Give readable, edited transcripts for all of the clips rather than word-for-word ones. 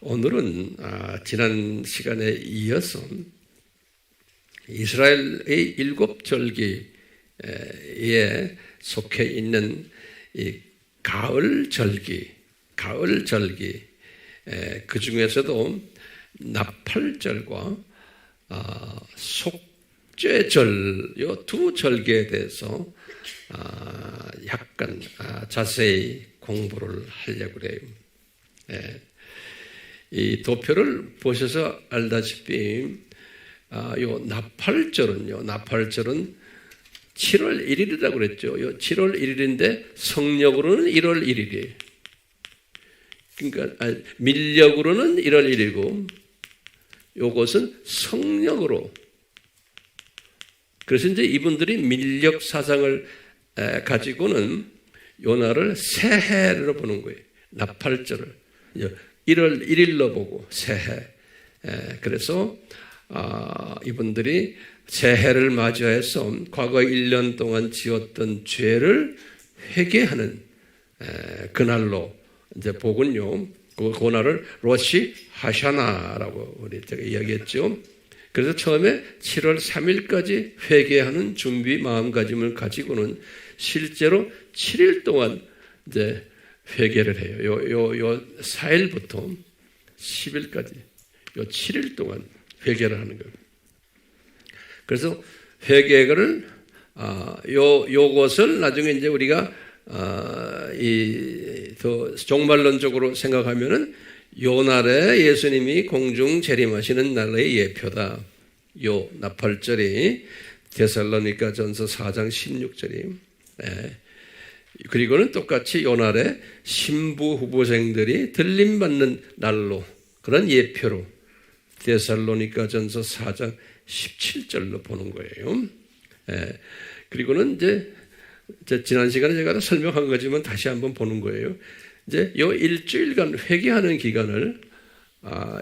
오늘은 지난 시간에 이어서 이스라엘의 7절기에 속해 있는 이 가을절기, 그 중에서도 나팔절과 속죄절, 이 두 절기에 대해서 약간 자세히 공부를 하려고 그래요. 이 도표를 보셔서 알다시피 요 나팔절은 7월 1일이라고 그랬죠. 7월 1일인데 성력으로는 1월 1일이에요. 그러니까 밀력으로는 1월 1일이고 요것은 성력으로. 그래서 이제 이분들이 밀력 사상을 가지고는 요 날을 새해로 보는 거예요. 나팔절을 1월 1일로 보고 새해. 그래서 이분들이 새해를 맞이해서 과거 1년 동안 지었던 죄를 회개하는 그날로 이제 보군요. 그 날을 로시 하샤나라고 우리 제가 이야기했죠. 그래서 처음에 7월 3일까지 회개하는 준비 마음가짐을 가지고는 실제로 7일 동안 이제 회개를 해요. 요 4일부터 10일까지 요 7일 동안 회개를 하는 거예요. 그래서 회개를 요것을 나중에 이제 우리가 더 종말론적으로 생각하면은 요 날에 예수님이 공중 재림하시는 날의 예표다. 요 나팔절이 데살로니가전서 4장 16절이. 그리고는 똑같이 요 날에 신부 후보생들이 들림받는 날로 그런 예표로 데살로니가전서 4장 17절로 보는 거예요. 그리고는 이제 지난 시간에 제가 설명한 거지만 다시 한번 보는 거예요. 이제 요 일주일간 회개하는 기간을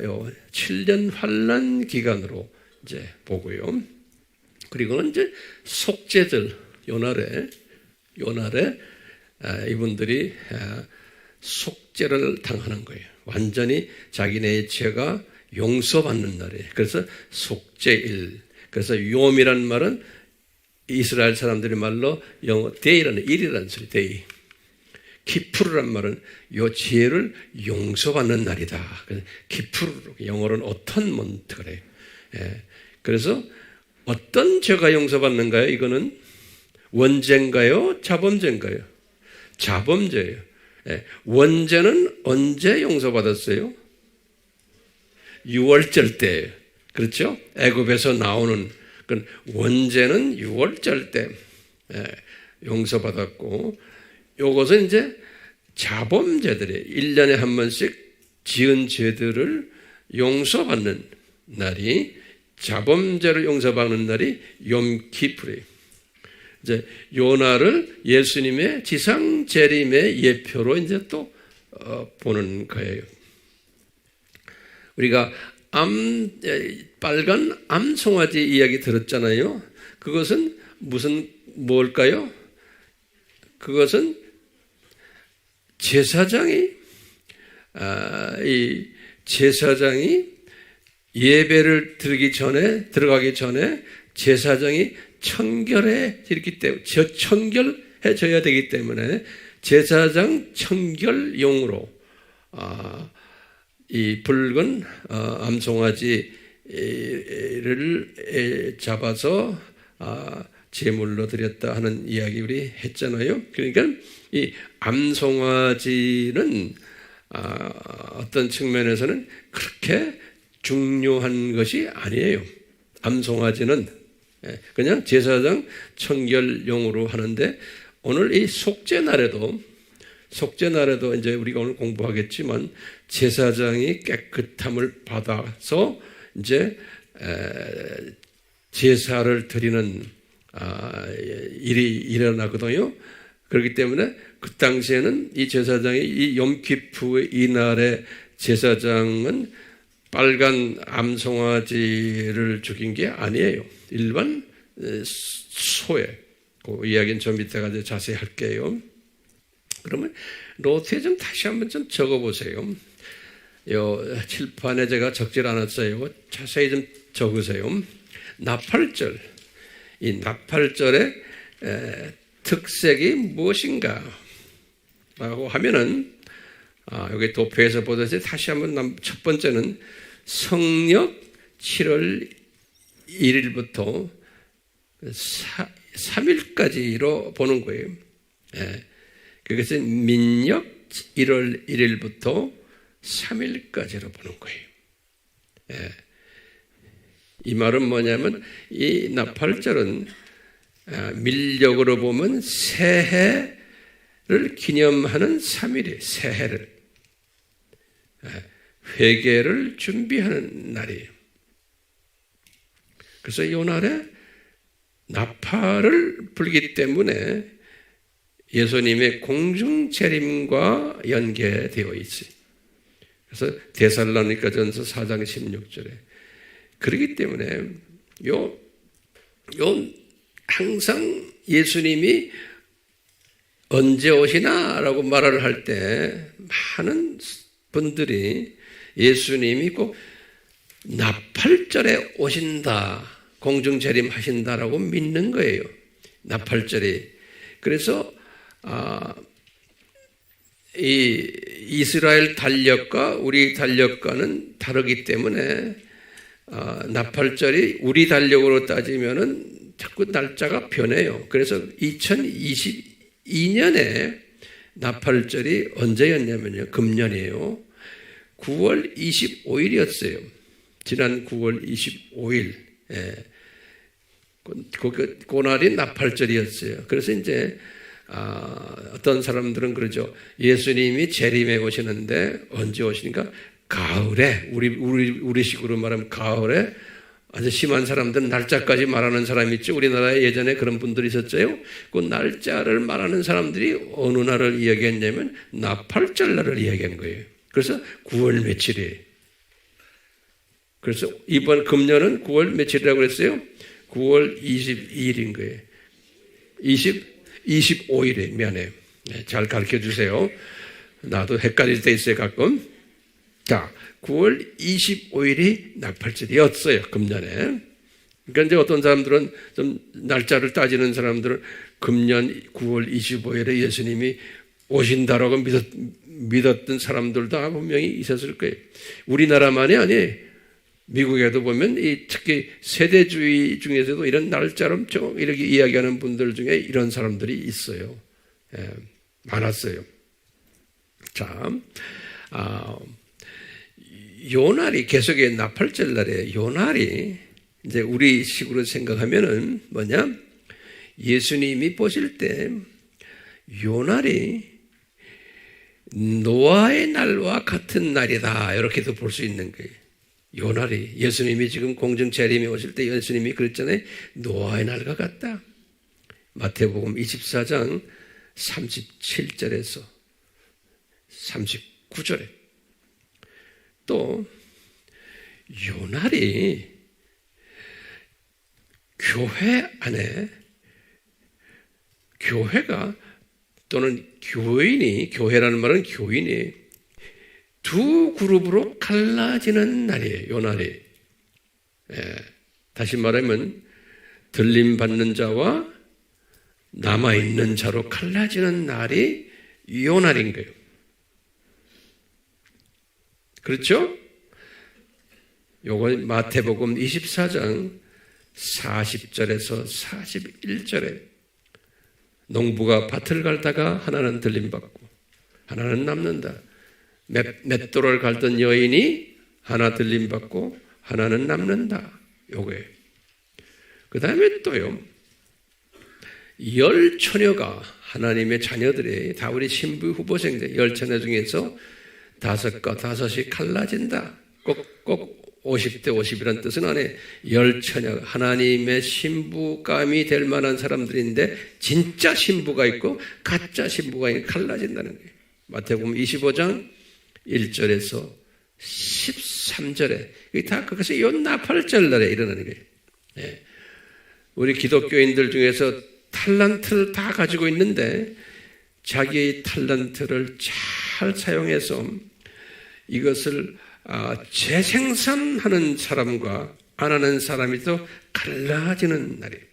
요 7년 환난 기간으로 이제 보고요. 그리고는 이제 속죄절 요 날에 이분들이 속죄를 당하는 거예요. 완전히 자기네의 죄가 용서받는 날이에요. 그래서 속죄일. 그래서 요미란 말은 이스라엘 사람들의 말로 영어 데이라는 일이라는 소리. 데이. 키푸르란 말은 요 죄를 용서받는 날이다. 키푸르 영어로는 어턴먼트 그래요. 그래서 어떤 죄가 용서받는가요? 이거는 원죄인가요? 자범죄인가요? 자범죄예요. 원죄는 언제 용서받았어요? 6월절 때예요. 그렇죠? 애굽에서 나오는 원죄는 6월절 때 용서받았고, 요것은 이제 자범죄들이 1년에 한 번씩 지은 죄들을 용서받는 날이, 자범죄를 용서받는 날이 욤키프르예요. 이제 요 날을 예수님의 지상 재림의 예표로 이제 또 보는 거예요. 우리가 빨간 암송아지 이야기 들었잖아요. 그것은 뭘까요? 그것은 제사장이 예배를 들어가기 전에 제사장이 청결해져야 되기 때문에 제사장 청결용으로 이 붉은 암송아지를 잡아서 제물로 드렸다 하는 이야기 우리 했잖아요. 그러니까 이 암송아지는 어떤 측면에서는 그렇게 중요한 것이 아니에요. 암송아지는 그냥 제사장 청결용으로 하는데, 오늘 이 속죄날에도 이제 우리가 오늘 공부하겠지만 제사장이 깨끗함을 받아서 이제 제사를 드리는 일이 일어나거든요. 그렇기 때문에 그 당시에는 이 제사장이 이 욤키프의 이날에 제사장은 빨간 암송아지를 죽인 게 아니에요. 일반 소에. 그 이야기는 좀 이따가 자세히 할게요. 그러면 노트에 좀 다시 한번 좀 적어보세요. 요 칠판에 제가 적질 않았어요. 자세히 좀 적으세요. 나팔절. 이 나팔절의 특색이 무엇인가? 라고 하면은, 여기 도표에서 보듯이 다시 한번 첫 번째는 성력 7월 1일부터 3일까지로 보는 거예요. 그것은 민력 1월 1일부터 3일까지로 보는 거예요. 이 말은 뭐냐면 이 나팔절은 밀력으로 보면 새해를 기념하는 3일이에요. 새해를. 회개를 준비하는 날이에요. 그래서 이 날에 나팔을 불기 때문에 예수님의 공중재림과 연계되어 있어요. 그래서 데살로니가전서 4장 16절에 그렇기 때문에 항상 예수님이 언제 오시나라고 말을 할 때 많은 분들이 예수님이 꼭 나팔절에 오신다, 공중재림하신다라고 믿는 거예요. 나팔절이. 그래서 이 이스라엘 달력과 우리 달력과는 다르기 때문에 나팔절이 우리 달력으로 따지면은 자꾸 날짜가 변해요. 그래서 2022년에 나팔절이 언제였냐면요. 금년이에요. 9월 25일이었어요. 지난 9월 25일. 그날이 나팔절이었어요. 그래서 이제 어떤 사람들은 그러죠. 예수님이 재림에 오시는데 언제 오시니까 가을에 우리식으로 말하면 가을에 아주 심한 사람들은 날짜까지 말하는 사람이 있죠. 우리나라에 예전에 그런 분들이 있었죠. 그 날짜를 말하는 사람들이 어느 날을 이야기했냐면 나팔절 날을 이야기한 거예요. 그래서 9월 며칠이에요. 그래서 이번 금년은 9월 며칠이라고 그랬어요? 9월 22일인 거예요. 25일에 미안해요. 잘 가르쳐 주세요. 나도 헷갈릴 때 있어요 가끔. 자, 9월 25일이 나팔절이었어요 금년에. 그러니까 이제 어떤 사람들은 좀 날짜를 따지는 사람들은 금년 9월 25일에 예수님이 오신다라고 믿었던 사람들도 분명히 있었을 거예요. 우리나라만이 아니에요. 미국에도 보면 특히 세대주의 중에서도 이런 날짜로 좀 이렇게 이야기하는 분들 중에 이런 사람들이 있어요. 많았어요. 자, 요 날이 계속의 나팔절 날에 요 날이 이제 우리 식으로 생각하면은 뭐냐? 예수님이 보실 때 요 날이 노아의 날과 같은 날이다. 이렇게도 볼 수 있는 거예요. 요 날이 예수님이 지금 공중 재림에 오실 때 예수님이 그랬잖아요. 노아의 날과 같다. 마태복음 24장 37절에서 39절에 또 요 날이 교회 안에 교회가 또는 교인이 교회라는 말은 교인이 두 그룹으로 갈라지는 날이에요. 요 날이. 다시 말하면 들림 받는 자와 남아있는 자로 갈라지는 날이 요 날인 거예요. 그렇죠? 요거 마태복음 24장 40절에서 41절에 농부가 밭을 갈다가 하나는 들림받고 하나는 남는다. 맷돌을 갈던 여인이 하나 들림받고 하나는 남는다. 요거예요. 그 다음에 또요. 10처녀가 하나님의 자녀들이 다 우리 신부 후보생들 10처녀 중에서 5과 5이 갈라진다. 꼭 50대 50이라는 뜻은 안에 10처녀 하나님의 신부감이 될 만한 사람들인데 진짜 신부가 있고 가짜 신부가 갈라진다는 거예요. 마태복음 25장 1절에서 13절에 다 그것이 요 나팔절 날에 일어나는 거예요. 우리 기독교인들 중에서 탈란트를 다 가지고 있는데 자기의 탈란트를 잘 사용해서 이것을 재생산하는 사람과 안 하는 사람이 또 갈라지는 날이에요.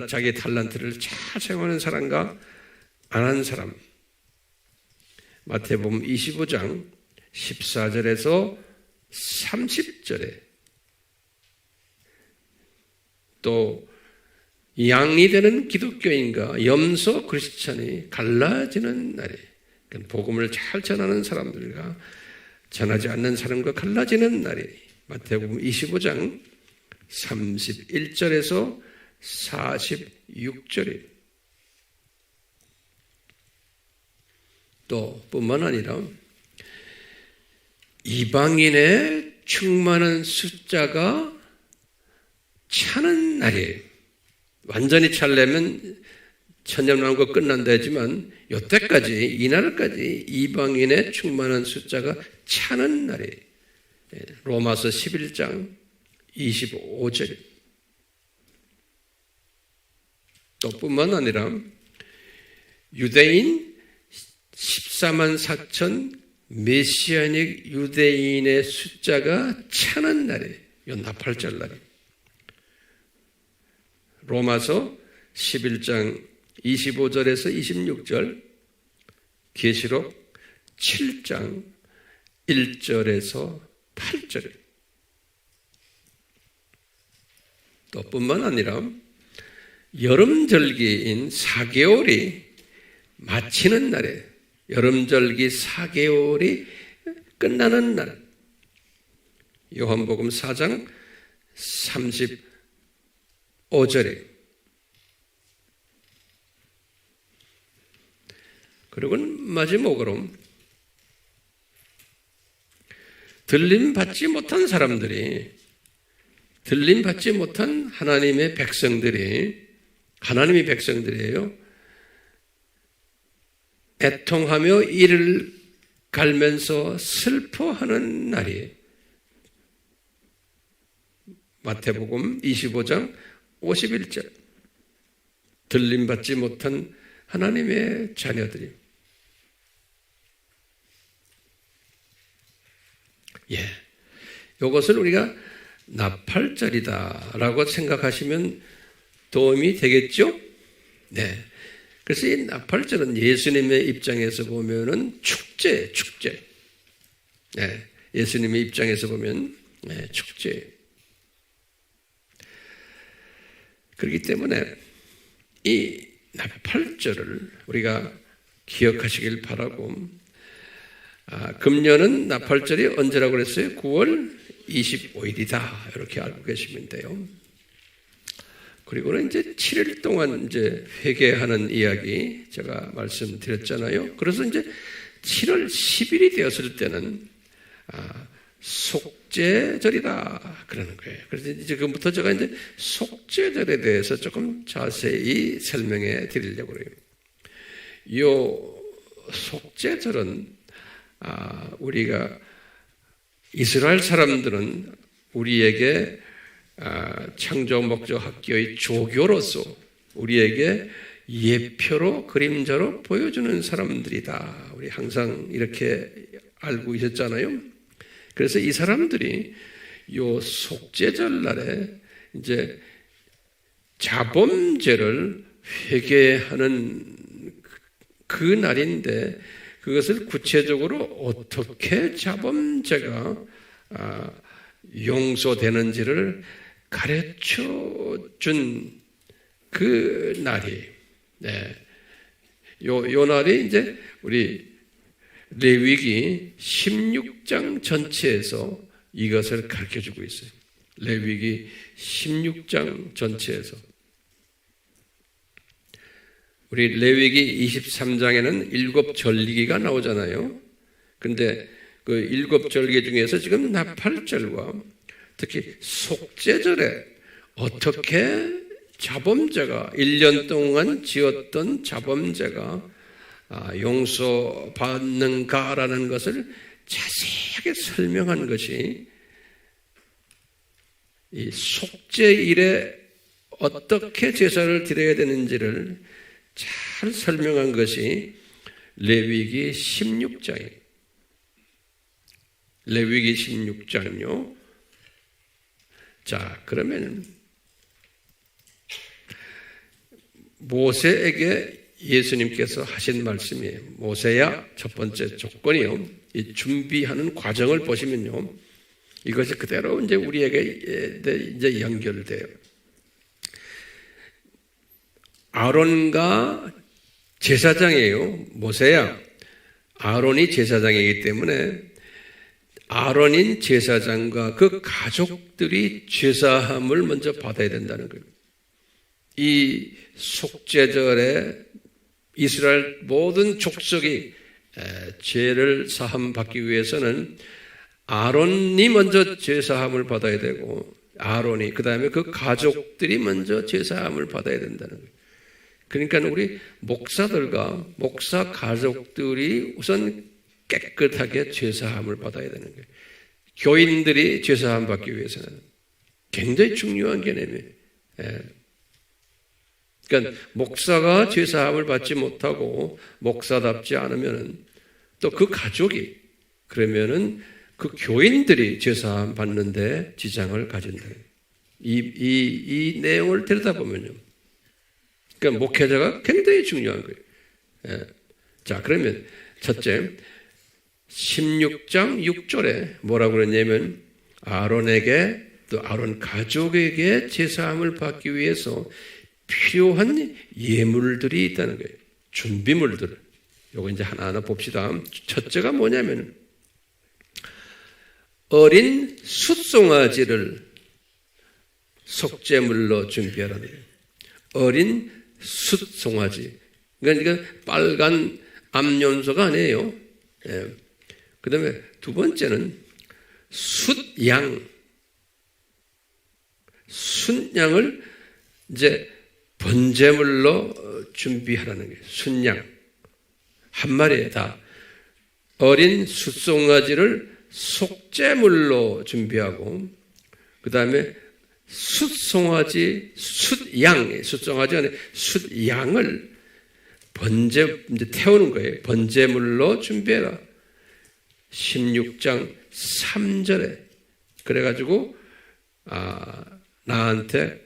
자기 달란트를 잘 사용하는 사람과 안 하는 사람. 마태복음 25장 14절에서 30절에 또 양이 되는 기독교인과 염소 크리스찬이 갈라지는 날이에요. 복음을 잘 전하는 사람들과 전하지 않는 사람과 갈라지는 날이에요. 마태복음 25장 31절에서 46절이에요. 또 뿐만 아니라 이방인의 충만한 숫자가 차는 날이에요. 완전히 차려면 천년왕국 끝난다 했지만 이때까지 이날까지 이방인의 충만한 숫자가 차는 날이에요. 로마서 11장 25절. 또 뿐만 아니라 유대인 14만 4천 메시아닉 유대인의 숫자가 차는 날이에요. 이 나팔절 날이에요. 로마서 11장 25절에서 26절, 계시록 7장 1절에서 8절. 또 뿐만 아니라 여름절기인 4개월이 마치는 날에 여름절기 4개월이 끝나는 날, 요한복음 4장 35절에 그리고 마지막으로 들림받지 못한 사람들이, 들림받지 못한 하나님의 백성들이, 하나님의 백성들이에요. 애통하며 이를 갈면서 슬퍼하는 날이에요. 마태복음 25장 51절. 들림받지 못한 하나님의 자녀들이. 이것을 우리가 나팔절이다라고 생각하시면 도움이 되겠죠? 네. 그래서 이 나팔절은 예수님의 입장에서 보면은 축제. 네. 예수님의 입장에서 보면 축제. 그렇기 때문에 이 나팔절을 우리가 기억하시길 바라고, 금년은 나팔절이 언제라고 그랬어요? 9월 25일이다. 이렇게 알고 계시면 돼요. 그리고는 이제 7일 동안 이제 회개하는 이야기 제가 말씀드렸잖아요. 그래서 이제 7월 10일이 되었을 때는 속죄절이다 그러는 거예요. 그래서 이제 지금부터 제가 이제 속죄절에 대해서 조금 자세히 설명해 드리려고 그래요. 이 속죄절은 우리가 이스라엘 사람들은 우리에게 창조 목적 학교의 조교로서 우리에게 예표로 그림자로 보여주는 사람들이다. 우리 항상 이렇게 알고 있었잖아요. 그래서 이 사람들이 요 속죄절 날에 이제 자범죄를 회개하는 그 날인데, 그것을 구체적으로 어떻게 자범죄가 용서되는지를 가르쳐 준 그 날이, 요 날이 이제 우리 레위기 16장 전체에서 이것을 가르쳐 주고 있어요. 레위기 16장 전체에서. 우리 레위기 23장에는 7절기가 나오잖아요. 근데 그 7절기 중에서 지금 나팔절과 특히 속죄절에 어떻게 자범죄가 1년 동안 지었던 자범죄가 용서받는가라는 것을 자세하게 설명한 것이, 이 속죄일에 어떻게 제사를 드려야 되는지를 잘 설명한 것이 레위기 16장이에요. 레위기 16장요. 자, 그러면 모세에게 예수님께서 하신 말씀이에요. 모세야 첫 번째 조건이요. 이 준비하는 과정을 보시면요. 이것이 그대로 이제 우리에게 이제 연결돼요. 아론과 제사장이에요. 모세야. 아론이 제사장이기 때문에 아론인 제사장과 그 가족들이 죄사함을 먼저 받아야 된다는 거예요. 이 속죄절에 이스라엘 모든 족속이 죄를 사함 받기 위해서는 아론이 먼저 죄사함을 받아야 되고 아론이 그 다음에 그 가족들이 먼저 죄사함을 받아야 된다는 거예요. 그러니까 우리 목사들과 목사 가족들이 우선 깨끗하게 죄사함을 받아야 되는 거예요. 교인들이 죄사함 받기 위해서는 굉장히 중요한 개념이에요. 그러니까 목사가 죄사함을 받지 못하고 목사답지 않으면 또 그 가족이 그러면은 그 교인들이 죄사함 받는데 지장을 가진다. 이 내용을 들여다보면요. 그러니까 목회자가 굉장히 중요한 거예요. 자, 그러면 첫째 16장 6절에 뭐라고 그랬냐면 아론에게 또 아론 가족에게 제사함을 받기 위해서 필요한 예물들이 있다는 거예요. 준비물들. 요거 이제 하나하나 봅시다. 첫째가 뭐냐면 어린 숫송아지를 속죄물로 준비하라는 거예요. 어린 숫송아지. 그러니까 빨간 암염소가 아니에요. 그 다음에 두 번째는 숫양. 숫양을 이제 번제물로 준비하라는 거예요. 숫양. 한 마리에 다. 어린 숫송아지를 속죄물로 준비하고, 그 다음에 숫송아지, 숫송아지 안에 숫양을 이제 태우는 거예요. 번제물로 준비해라. 16장 3절에. 그래가지고, 나한테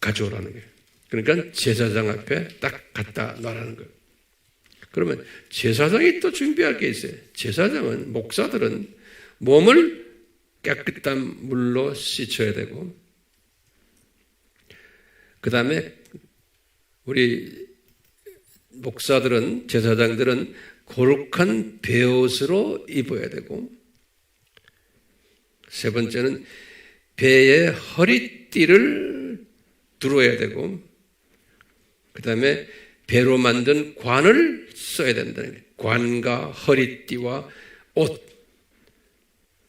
가져오라는 거예요. 그러니까 제사장 앞에 딱 갖다 놔라는 거예요. 그러면 제사장이 또 준비할 게 있어요. 제사장은, 목사들은 몸을 깨끗한 물로 씻어야 되고, 그 다음에 우리 목사들은, 제사장들은 거룩한 베옷으로 입어야 되고, 세 번째는 배에 허리띠를 두르어야 되고, 그 다음에 배로 만든 관을 써야 된다는 거예요. 관과 허리띠와 옷,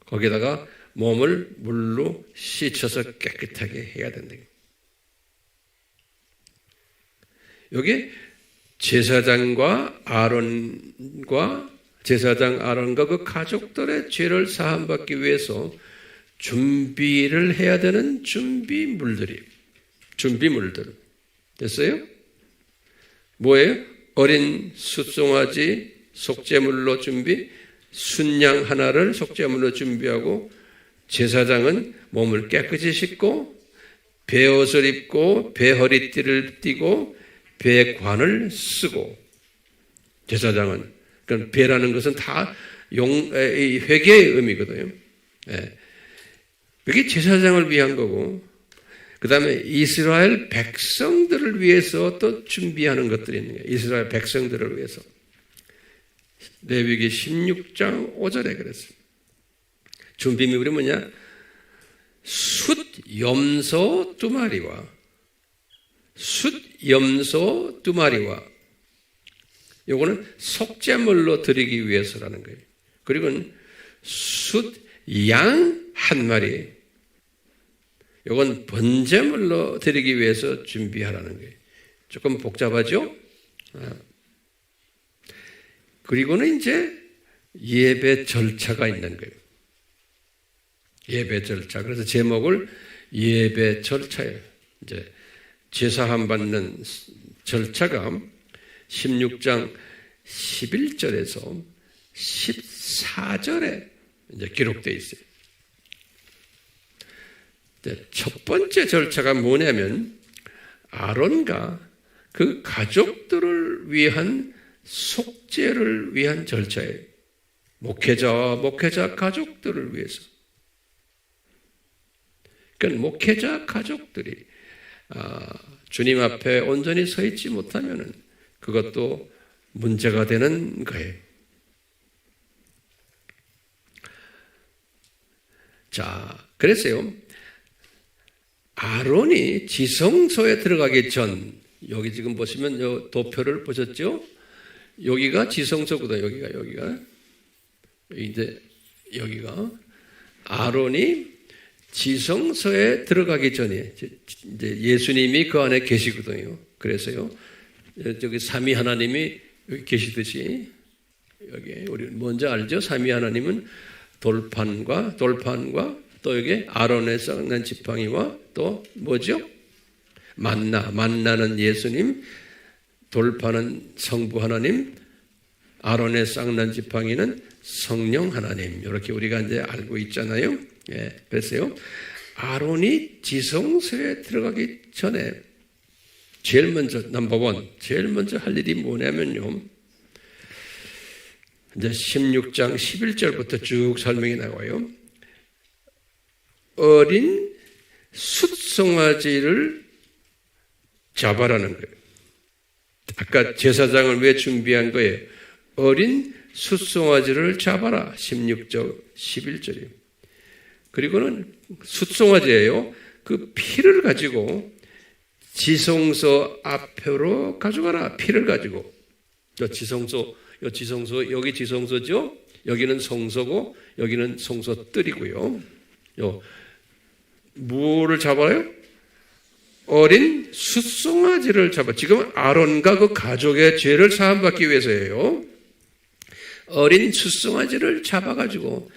거기다가 몸을 물로 씻어서 깨끗하게 해야 된다. 여기 제사장과 아론과 그 가족들의 죄를 사함받기 위해서 준비를 해야 되는 준비물들. 됐어요? 뭐예요? 어린 숫송아지 속죄물로 준비, 순양 하나를 속죄물로 준비하고, 제사장은 몸을 깨끗이 씻고 배옷을 입고 배허리띠를 띠고 배관을 쓰고, 제사장은, 그러니까 배라는 것은 다 회개의 의미거든요. 이게 제사장을 위한 거고, 그 다음에 이스라엘 백성들을 위해서 또 준비하는 것들이 있는 거예요. 이스라엘 백성들을 위해서. 레위기 16장 5절에 그랬어요. 준비물이 뭐냐? 숫염소 2마리와 요거는 속죄물로 드리기 위해서라는 거예요. 그리고 숫양 1마리, 요건 번제물로 드리기 위해서 준비하라는 거예요. 조금 복잡하죠? 그리고는 이제 예배 절차가 있는 거예요. 예배 절차. 그래서 제목을 예배 절차예요. 이제 제사함 받는 절차가 16장 11절에서 14절에 이제 기록되어 있어요. 첫 번째 절차가 뭐냐면 아론과 그 가족들을 위한 속죄를 위한 절차예요. 목회자 가족들을 위해서. 그러니까 목회자 가족들이 주님 앞에 온전히 서 있지 못하면 그것도 문제가 되는 거예요. 자, 그랬어요. 아론이 지성소에 들어가기 전, 여기 지금 보시면 요 도표를 보셨죠? 여기가 지성소거든요. 여기가 아론이 지성소에 들어가기 전에 이제 예수님이 그 안에 계시거든요. 그래서요, 저기 삼위 하나님이 여기 계시듯이 여기 우리 먼저 알죠? 삼위 하나님은 돌판과 또 여기 아론의 썩는 지팡이와 또 뭐죠? 만나는 예수님, 돌판은 성부 하나님, 아론의 쌍난 지팡이는 성령 하나님. 이렇게 우리가 이제 알고 있잖아요. 예, 그래서요, 아론이 지성소에 들어가기 전에 제일 먼저 할 일이 뭐냐면요, 이제 16장 11절부터 쭉 설명이 나와요. 어린 숫송아지를 잡아라는 거예요. 아까 제사장을 왜 준비한 거예요? 어린 숫송아지를 잡아라. 16절 11절이에요. 그리고는 숫송아지예요. 그 피를 가지고 지성소 앞으로 가져가라. 피를 가지고. 여기 지성소죠? 여기는 성소고 여기는 성소뜰이고요. 뭐를 잡아요? 어린 숫송아지를 잡아. 지금 아론과 그 가족의 죄를 사함받기 위해서예요. 어린 숫송아지를 잡아가지고,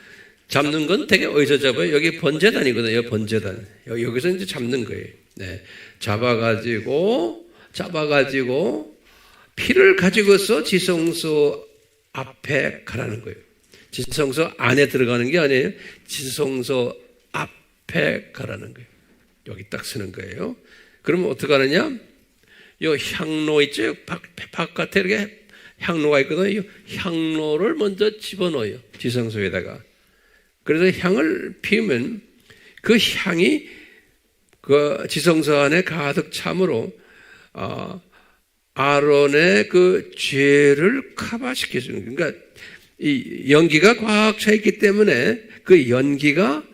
잡는 건 되게 어디서 잡아요? 여기 번제단이거든요. 번제단. 여기서 이제 잡는 거예요. 네. 잡아가지고 피를 가지고서 지성소 앞에 가라는 거예요. 지성소 안에 들어가는 게 아니에요. 지성소 앞에 가라는 거예요. 여기 딱 쓰는 거예요. 그러면 어떻게 하느냐? 요 향로 있죠? 바깥에 이렇게 향로가 있거든요. 이 향로를 먼저 집어넣어요. 지성소에다가. 그래서 향을 피우면 그 향이 그 지성소 안에 가득 참으로 아론의 그 죄를 커버시켜주는, 그러니까 이 연기가 꽉 차 있기 때문에 그 연기가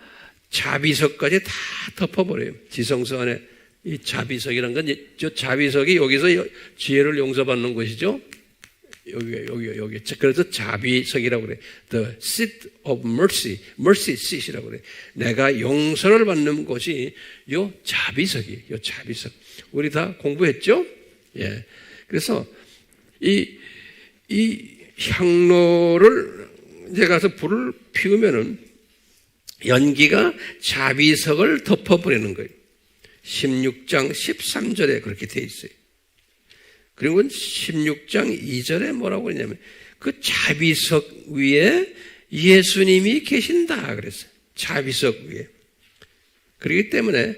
자비석까지 다 덮어버려요. 지성소 안에 이 자비석이란 건, 저 자비석이 여기서 죄를 용서받는 곳이죠. 여기. 그래서 자비석이라고 그래. The seat of mercy, mercy seat이라고 그래. 내가 용서를 받는 곳이 요 자비석이, 요 자비석. 우리 다 공부했죠? 예. 그래서 이 향로를 이제 가서 불을 피우면은 연기가 자비석을 덮어버리는 거예요. 16장 13절에 그렇게 돼 있어요. 그리고 16장 2절에 뭐라고 그러냐면 그 자비석 위에 예수님이 계신다 그랬어요. 자비석 위에. 그렇기 때문에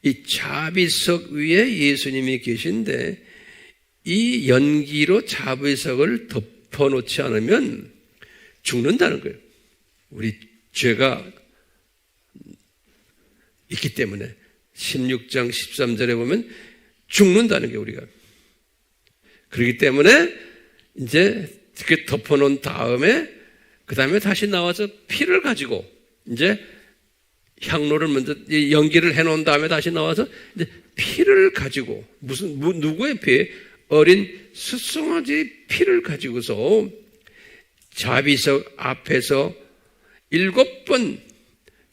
이 자비석 위에 예수님이 계신데 이 연기로 자비석을 덮어놓지 않으면 죽는다는 거예요. 우리 죄가 있기 때문에 16장 13절에 보면 죽는다는 게 우리가. 그렇기 때문에 이제 이렇게 덮어놓은 다음에 그 다음에 다시 나와서 피를 가지고 이제 향로를 먼저 연기를 해놓은 다음에 다시 나와서 이제 피를 가지고 누구의 피? 어린 숫송아지 피를 가지고서 자비석 앞에서 7번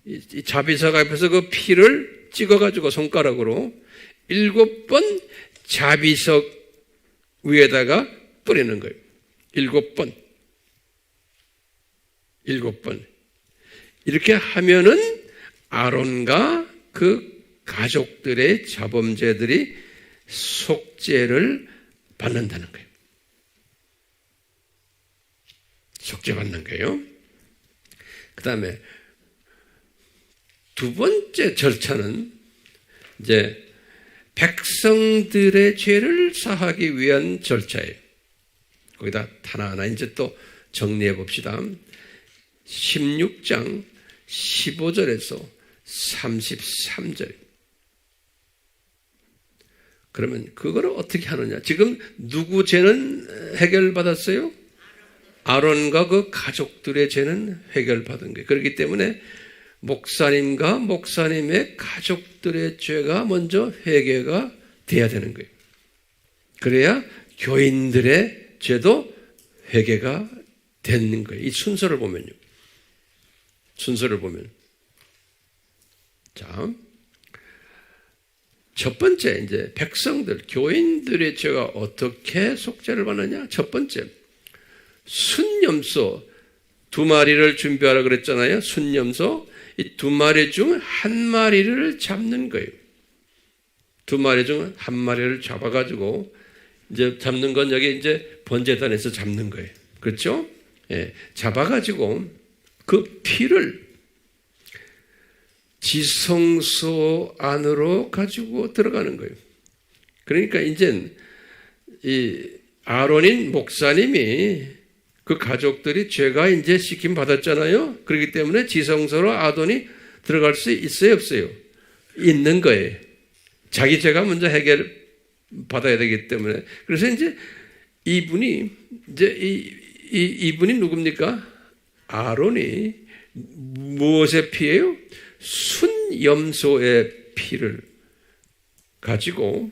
이 자비석 앞에서 그 피를 찍어가지고 손가락으로 7번 자비석 위에다가 뿌리는 거예요. 7번. 이렇게 하면은 아론과 그 가족들의 자범죄들이 속죄를 받는다는 거예요. 속죄받는 거예요. 그 다음에 두 번째 절차는 이제 백성들의 죄를 사하기 위한 절차예요. 거기다 하나하나 이제 또 정리해 봅시다. 16장 15절에서 33절. 그러면 그거를 어떻게 하느냐? 지금 누구 죄는 해결받았어요? 아론과 그 가족들의 죄는 해결받은 거예요. 그렇기 때문에 목사님과 목사님의 가족들의 죄가 먼저 회개가 돼야 되는 거예요. 그래야 교인들의 죄도 회개가 되는 거예요. 이 순서를 보면요. 순서를 보면. 자, 첫 번째, 이제 백성들, 교인들의 죄가 어떻게 속죄를 받느냐? 첫 번째, 순염소 2마리를 준비하라 그랬잖아요. 순염소. 이 2마리 중 1마리를 잡는 거예요. 2마리 중 1마리를 잡아가지고, 이제 잡는 건 여기 이제 번제단에서 잡는 거예요. 그렇죠? 예. 잡아가지고 그 피를 지성소 안으로 가지고 들어가는 거예요. 그러니까 이제 이 아론인 목사님이 그 가족들이 죄가 이제 씻김 받았잖아요. 그렇기 때문에 지성소로 아론이 들어갈 수 있어요, 없어요? 있는 거예요. 자기 죄가 먼저 해결 받아야 되기 때문에. 그래서 이제 이분이 누굽니까? 아론이 무엇의 피예요? 순염소의 피를 가지고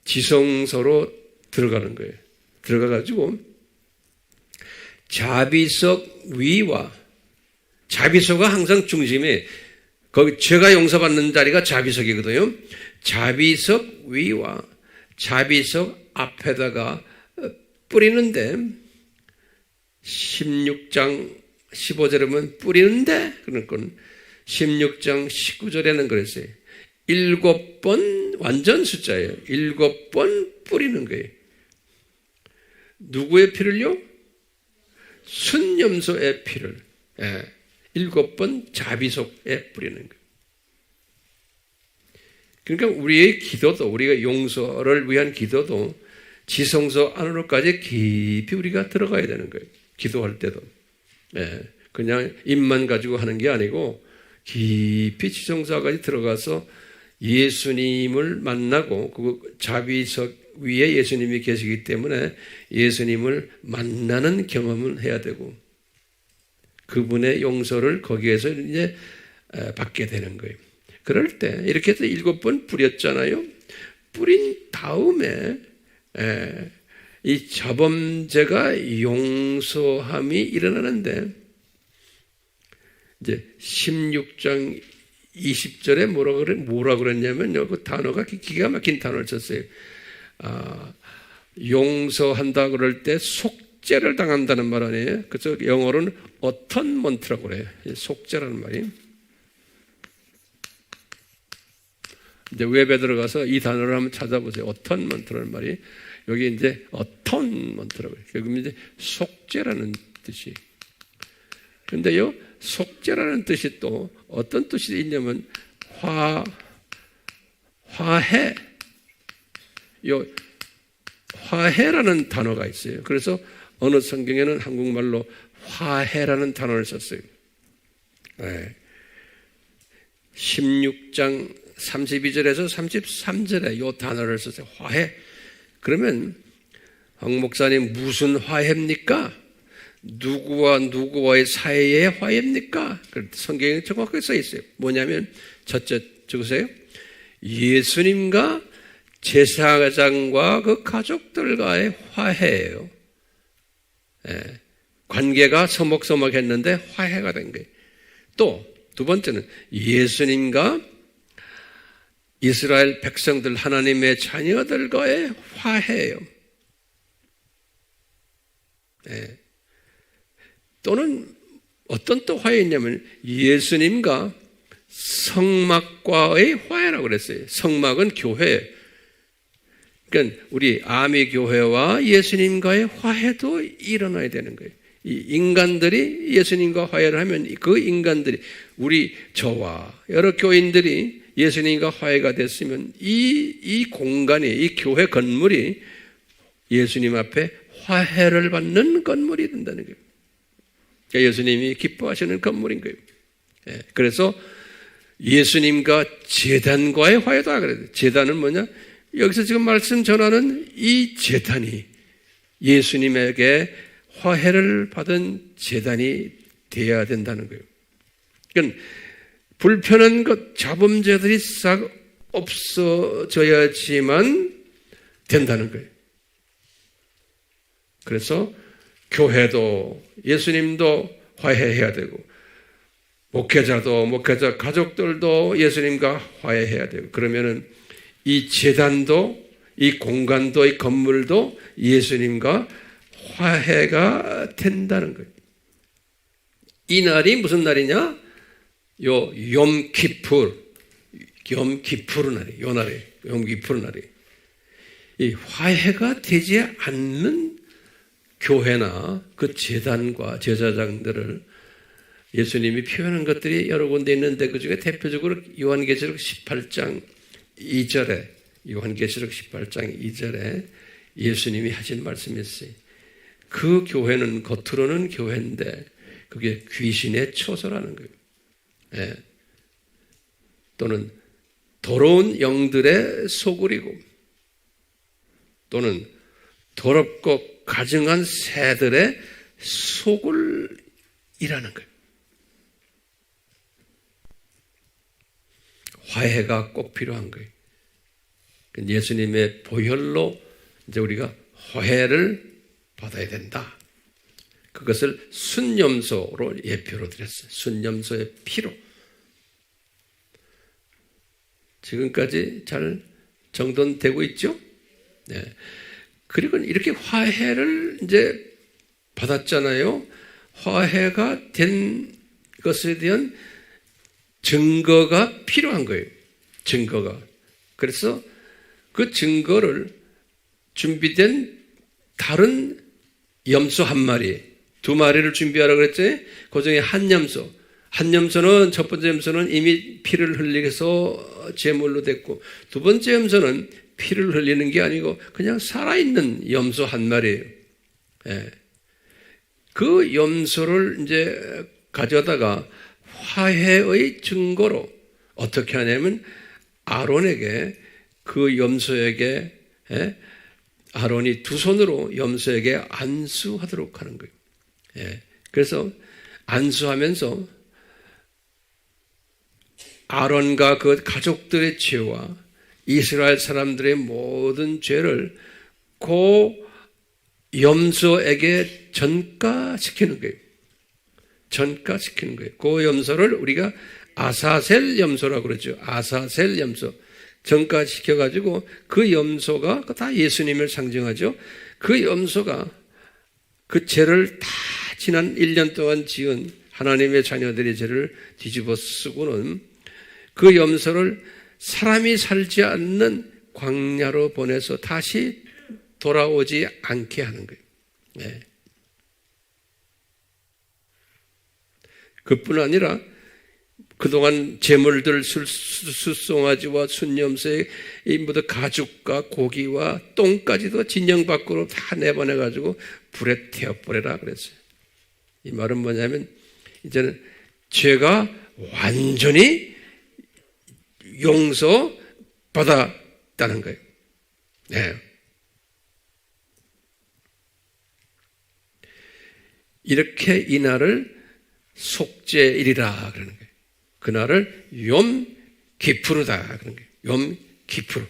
지성소로 들어가는 거예요. 들어가가지고 자비석 위와, 자비석가 항상 중심에, 거기 죄가 용서받는 자리가 자비석이거든요. 자비석 위와 자비석 앞에다가 뿌리는데, 16장 15절에 보면 뿌리는데, 그러니까 16장 19절에는 그랬어요. 7번 완전 숫자예요. 7번 뿌리는 거예요. 누구의 피를요? 순염소의 피를 7번 자비속에 뿌리는 거예요. 그러니까 우리의 기도도, 우리가 용서를 위한 기도도 지성소 안으로까지 깊이 우리가 들어가야 되는 거예요. 기도할 때도. 그냥 입만 가지고 하는 게 아니고 깊이 지성소까지 들어가서 예수님을 만나고, 그 자비석 위에 예수님이 계시기 때문에 예수님을 만나는 경험을 해야 되고, 그분의 용서를 거기에서 이제 받게 되는 거예요. 그럴 때 이렇게 해서 7번 뿌렸잖아요. 뿌린 다음에 이 자범죄가 용서함이 일어나는데, 이제 16장 20절에 뭐라 그랬냐면요. 그 단어가 기가 막힌 단어를 썼어요. 용서한다 그럴 때 속죄를 당한다는 말 아니에요. 그래서 영어로는 어턴먼트라고 그래요. 속죄라는 말이. 이제 웹에 들어가서 이 단어를 한번 찾아보세요. 어턴먼트라는 말이. 여기 이제 어턴먼트라고 해요. 여기 이제 속죄라는 뜻이. 근데요, 속죄라는 뜻이 또 어떤 뜻이 있냐면 화해. 화해라는 단어가 있어요. 그래서 어느 성경에는 한국말로 화해라는 단어를 썼어요. 16장 32절에서 33절에 이 단어를 썼어요. 화해. 그러면 황 목사님, 무슨 화해입니까? 누구와 누구와의 사이의 화해입니까? 성경에 정확하게 써 있어요. 뭐냐면 첫째 적으세요. 예수님과 제사장과 그 가족들과의 화해예요. 관계가 서먹서먹했는데 화해가 된 거예요. 또 두 번째는 예수님과 이스라엘 백성들, 하나님의 자녀들과의 화해예요. 또는 어떤 또 화해였냐면 예수님과 성막과의 화해라고 그랬어요. 성막은 교회. 그러니까 우리 아미 교회와 예수님과의 화해도 일어나야 되는 거예요. 이 인간들이 예수님과 화해를 하면 그 인간들이 저와 여러 교인들이 예수님과 화해가 됐으면 이 공간이, 이 교회 건물이 예수님 앞에 화해를 받는 건물이 된다는 거예요. 그러니까 예수님이 기뻐하시는 건물인 거예요. 그래서 예수님과 제단과의 화해다 그래요. 제단은 뭐냐? 여기서 지금 말씀 전하는 이 제단이 예수님에게 화해를 받은 제단이 되어야 된다는 거예요. 그러니까 불편한 것, 자범죄들이 싹 없어져야지만 된다는 거예요. 그래서 교회도 예수님도 화해해야 되고 목회자 가족들도 예수님과 화해해야 되고 그러면은 이 제단도 이 공간도 이 건물도 예수님과 화해가 된다는 거예요. 이 날이 무슨 날이냐? 욤키푸르 날이, 요 날이, 욤키푸르 날이. 이 화해가 되지 않는 교회나 그 제단과 제사장들을 예수님이 표현한 것들이 여러 군데 있는데 그 중에 대표적으로 요한계시록 18장 2절에 예수님이 하신 말씀이 있어요. 그 교회는 겉으로는 교회인데 그게 귀신의 처소라는 거예요. 또는 더러운 영들의 소굴이고 또는 더럽고 가증한 새들의 소굴이라는 거예요. 화해가 꼭 필요한 거예요. 예수님의 보혈로 이제 우리가 화해를 받아야 된다. 그것을 순염소로 예표로 드렸어요. 순염소의 피로. 지금까지 잘 정돈되고 있죠? 네. 그리고 이렇게 화해를 이제 받았잖아요. 화해가 된 것에 대한 증거가 필요한 거예요. 증거가. 그래서 그 증거를 준비된 다른 염소 한 마리, 두 마리를 준비하라고 그랬지? 그 중에 한 염소는 첫 번째 염소는 이미 피를 흘리해서 제물로 됐고 두 번째 염소는 피를 흘리는 게 아니고 그냥 살아있는 염소 한 마리예요. 그 염소를 이제 가져다가 화해의 증거로 어떻게 하냐면 아론에게 그 염소에게 아론이 두 손으로 염소에게 안수하도록 하는 거예요. 그래서 안수하면서 아론과 그 가족들의 죄와 이스라엘 사람들의 모든 죄를 그 염소에게 전가시키는 거예요. 전가시키는 거예요. 그 염소를 우리가 아사셀 염소라고 그러죠. 아사셀 염소. 전가시켜가지고 그 염소가 다 예수님을 상징하죠. 그 염소가 그 죄를 다 지난 1년 동안 지은 하나님의 자녀들의 죄를 뒤집어 쓰고는 그 염소를 사람이 살지 않는 광야로 보내서 다시 돌아오지 않게 하는 거예요. 그뿐 아니라 그동안 제물들 숫송아지와 순염소의 모두 가죽과 고기와 똥까지도 진영 밖으로 다 내보내가지고 불에 태워버려라 그랬어요. 이 말은 뭐냐면 이제는 죄가 완전히 용서받았다는 거예요. 이렇게 이 날을 속죄일이라 그러는 거예요. 그날을 욤키푸르다 그런 거예요. 욤키푸르.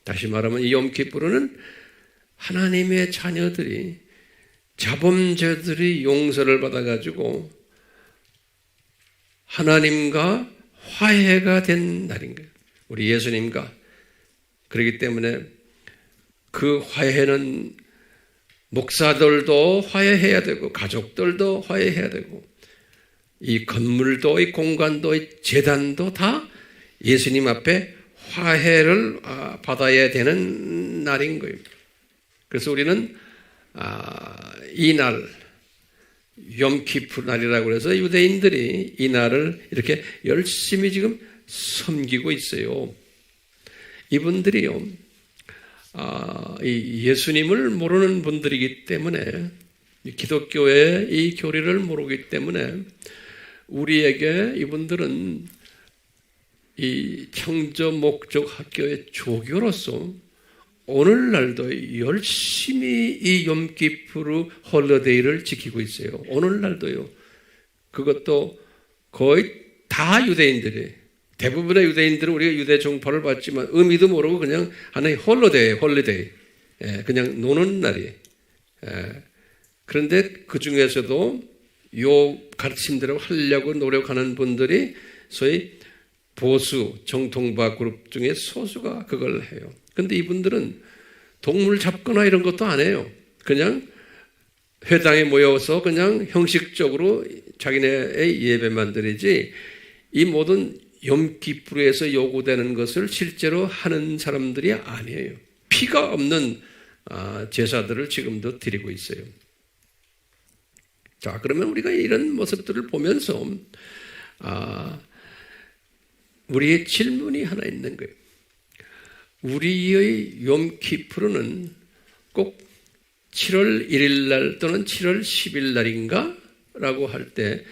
다시 말하면 이 욤키푸르는 하나님의 자녀들이 자범죄들이 용서를 받아가지고 하나님과 화해가 된 날인 거예요. 우리 예수님과. 그렇기 때문에 그 화해는 목사들도 화해해야 되고 가족들도 화해해야 되고 이 건물도 이 공간도 이 제단도 다 예수님 앞에 화해를 받아야 되는 날인 거예요. 그래서 우리는 이날 욤키프 날이라고 해서 유대인들이 이 날을 이렇게 열심히 지금 섬기고 있어요. 이분들이요, 이 예수님을 모르는 분들이기 때문에, 기독교의 이 교리를 모르기 때문에 우리에게 이분들은 이 창조 목적 학교의 조교로서 오늘날도 열심히 이 욤키푸르 홀리데이를 지키고 있어요. 오늘날도요. 그것도 거의 다 유대인들이, 대부분의 유대인들은 우리가 유대 종파를 받지만 의미도 모르고 그냥 하나의 홀리데이, 그냥 노는 날이. 그런데 그 중에서도 요 가르침대로 하려고 노력하는 분들이 소위 보수 정통파 그룹 중에 소수가 그걸 해요. 그런데 이분들은 동물 잡거나 이런 것도 안 해요. 그냥 회당에 모여서 그냥 형식적으로 자기네의 예배만 드리지, 이 모든 욤키푸르에서 요구되는 것을 실제로 하는 사람들이 아니에요. 피가 없는 제사들을 지금도 드리고 있어요. 자, 그러면 우리가 이런 모습들을 보면서 우리의 질문이 하나 있는 거예요. 우리의 욤키푸르는 꼭 7월 1일 날 또는 7월 10일 날인가? 라고 할 때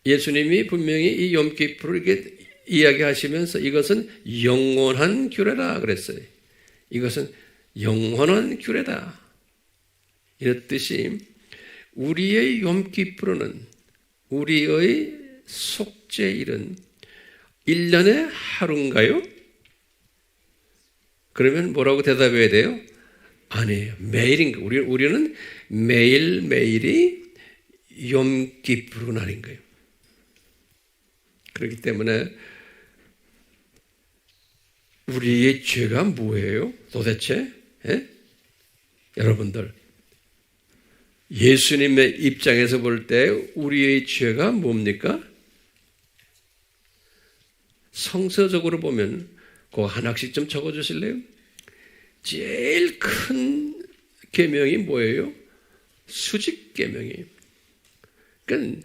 예수님이 분명히 이 욤키푸르를 이렇게 이야기하시면서 이것은 영원한 규례다 그랬어요. 이것은 영원한 규례다. 이랬듯이 우리의 욤키푸르는, 우리의 속죄일은 1년에 하루인가요? 그러면 뭐라고 대답해야 돼요? 아니에요. 매일인가? 우리는 매일매일이 욤키푸르 날인 거예요. 그렇기 때문에 우리의 죄가 뭐예요? 도대체? 여러분들, 예수님의 입장에서 볼 때 우리의 죄가 뭡니까? 성서적으로 보면 그거 하나씩 좀 적어주실래요? 제일 큰 계명이 뭐예요? 수직계명이에요. 그러니까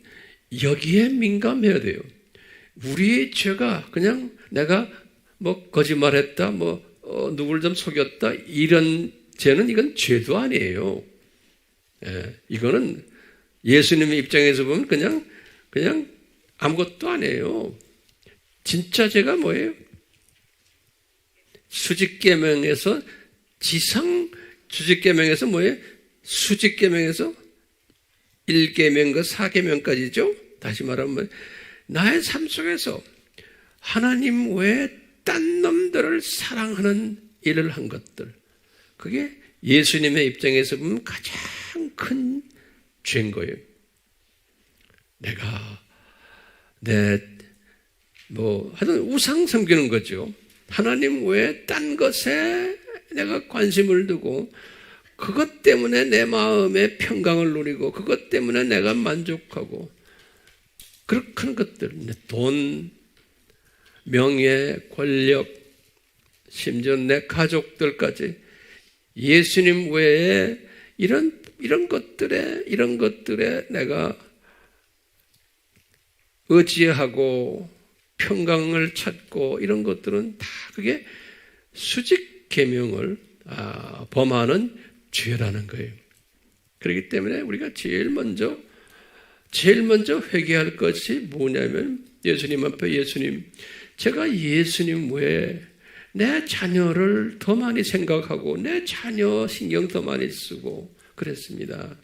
여기에 민감해야 돼요. 우리의 죄가 그냥 내가 뭐 거짓말했다, 누굴 좀 속였다, 이런 죄는 이건 죄도 아니에요. 이거는 예수님의 입장에서 보면 그냥 아무것도 아니에요. 진짜 죄가 뭐예요? 수직계명에서 수직계명에서 뭐예요? 수직계명에서 1계명과 4계명까지죠. 다시 말하면 나의 삶 속에서 하나님 외에 딴 놈들을 사랑하는 일을 한 것들, 그게 예수님의 입장에서 보면 가장 큰 죄인 거예요. 내가 하여튼 우상 섬기는 거죠. 하나님 외에 딴 것에 내가 관심을 두고 그것 때문에 내 마음의 평강을 누리고 그것 때문에 내가 만족하고 그렇게 하는 것들, 돈, 명예, 권력, 심지어 내 가족들까지 예수님 외에 이런 것들에 내가 의지하고 평강을 찾고 이런 것들은 다 그게 수직 계명을 범하는 죄라는 거예요. 그렇기 때문에 우리가 제일 먼저 회개할 것이 뭐냐면 예수님 앞에, 예수님, 제가 예수님 외에 내 자녀를 더 많이 생각하고 내 자녀 신경 더 많이 쓰고 그랬습니다.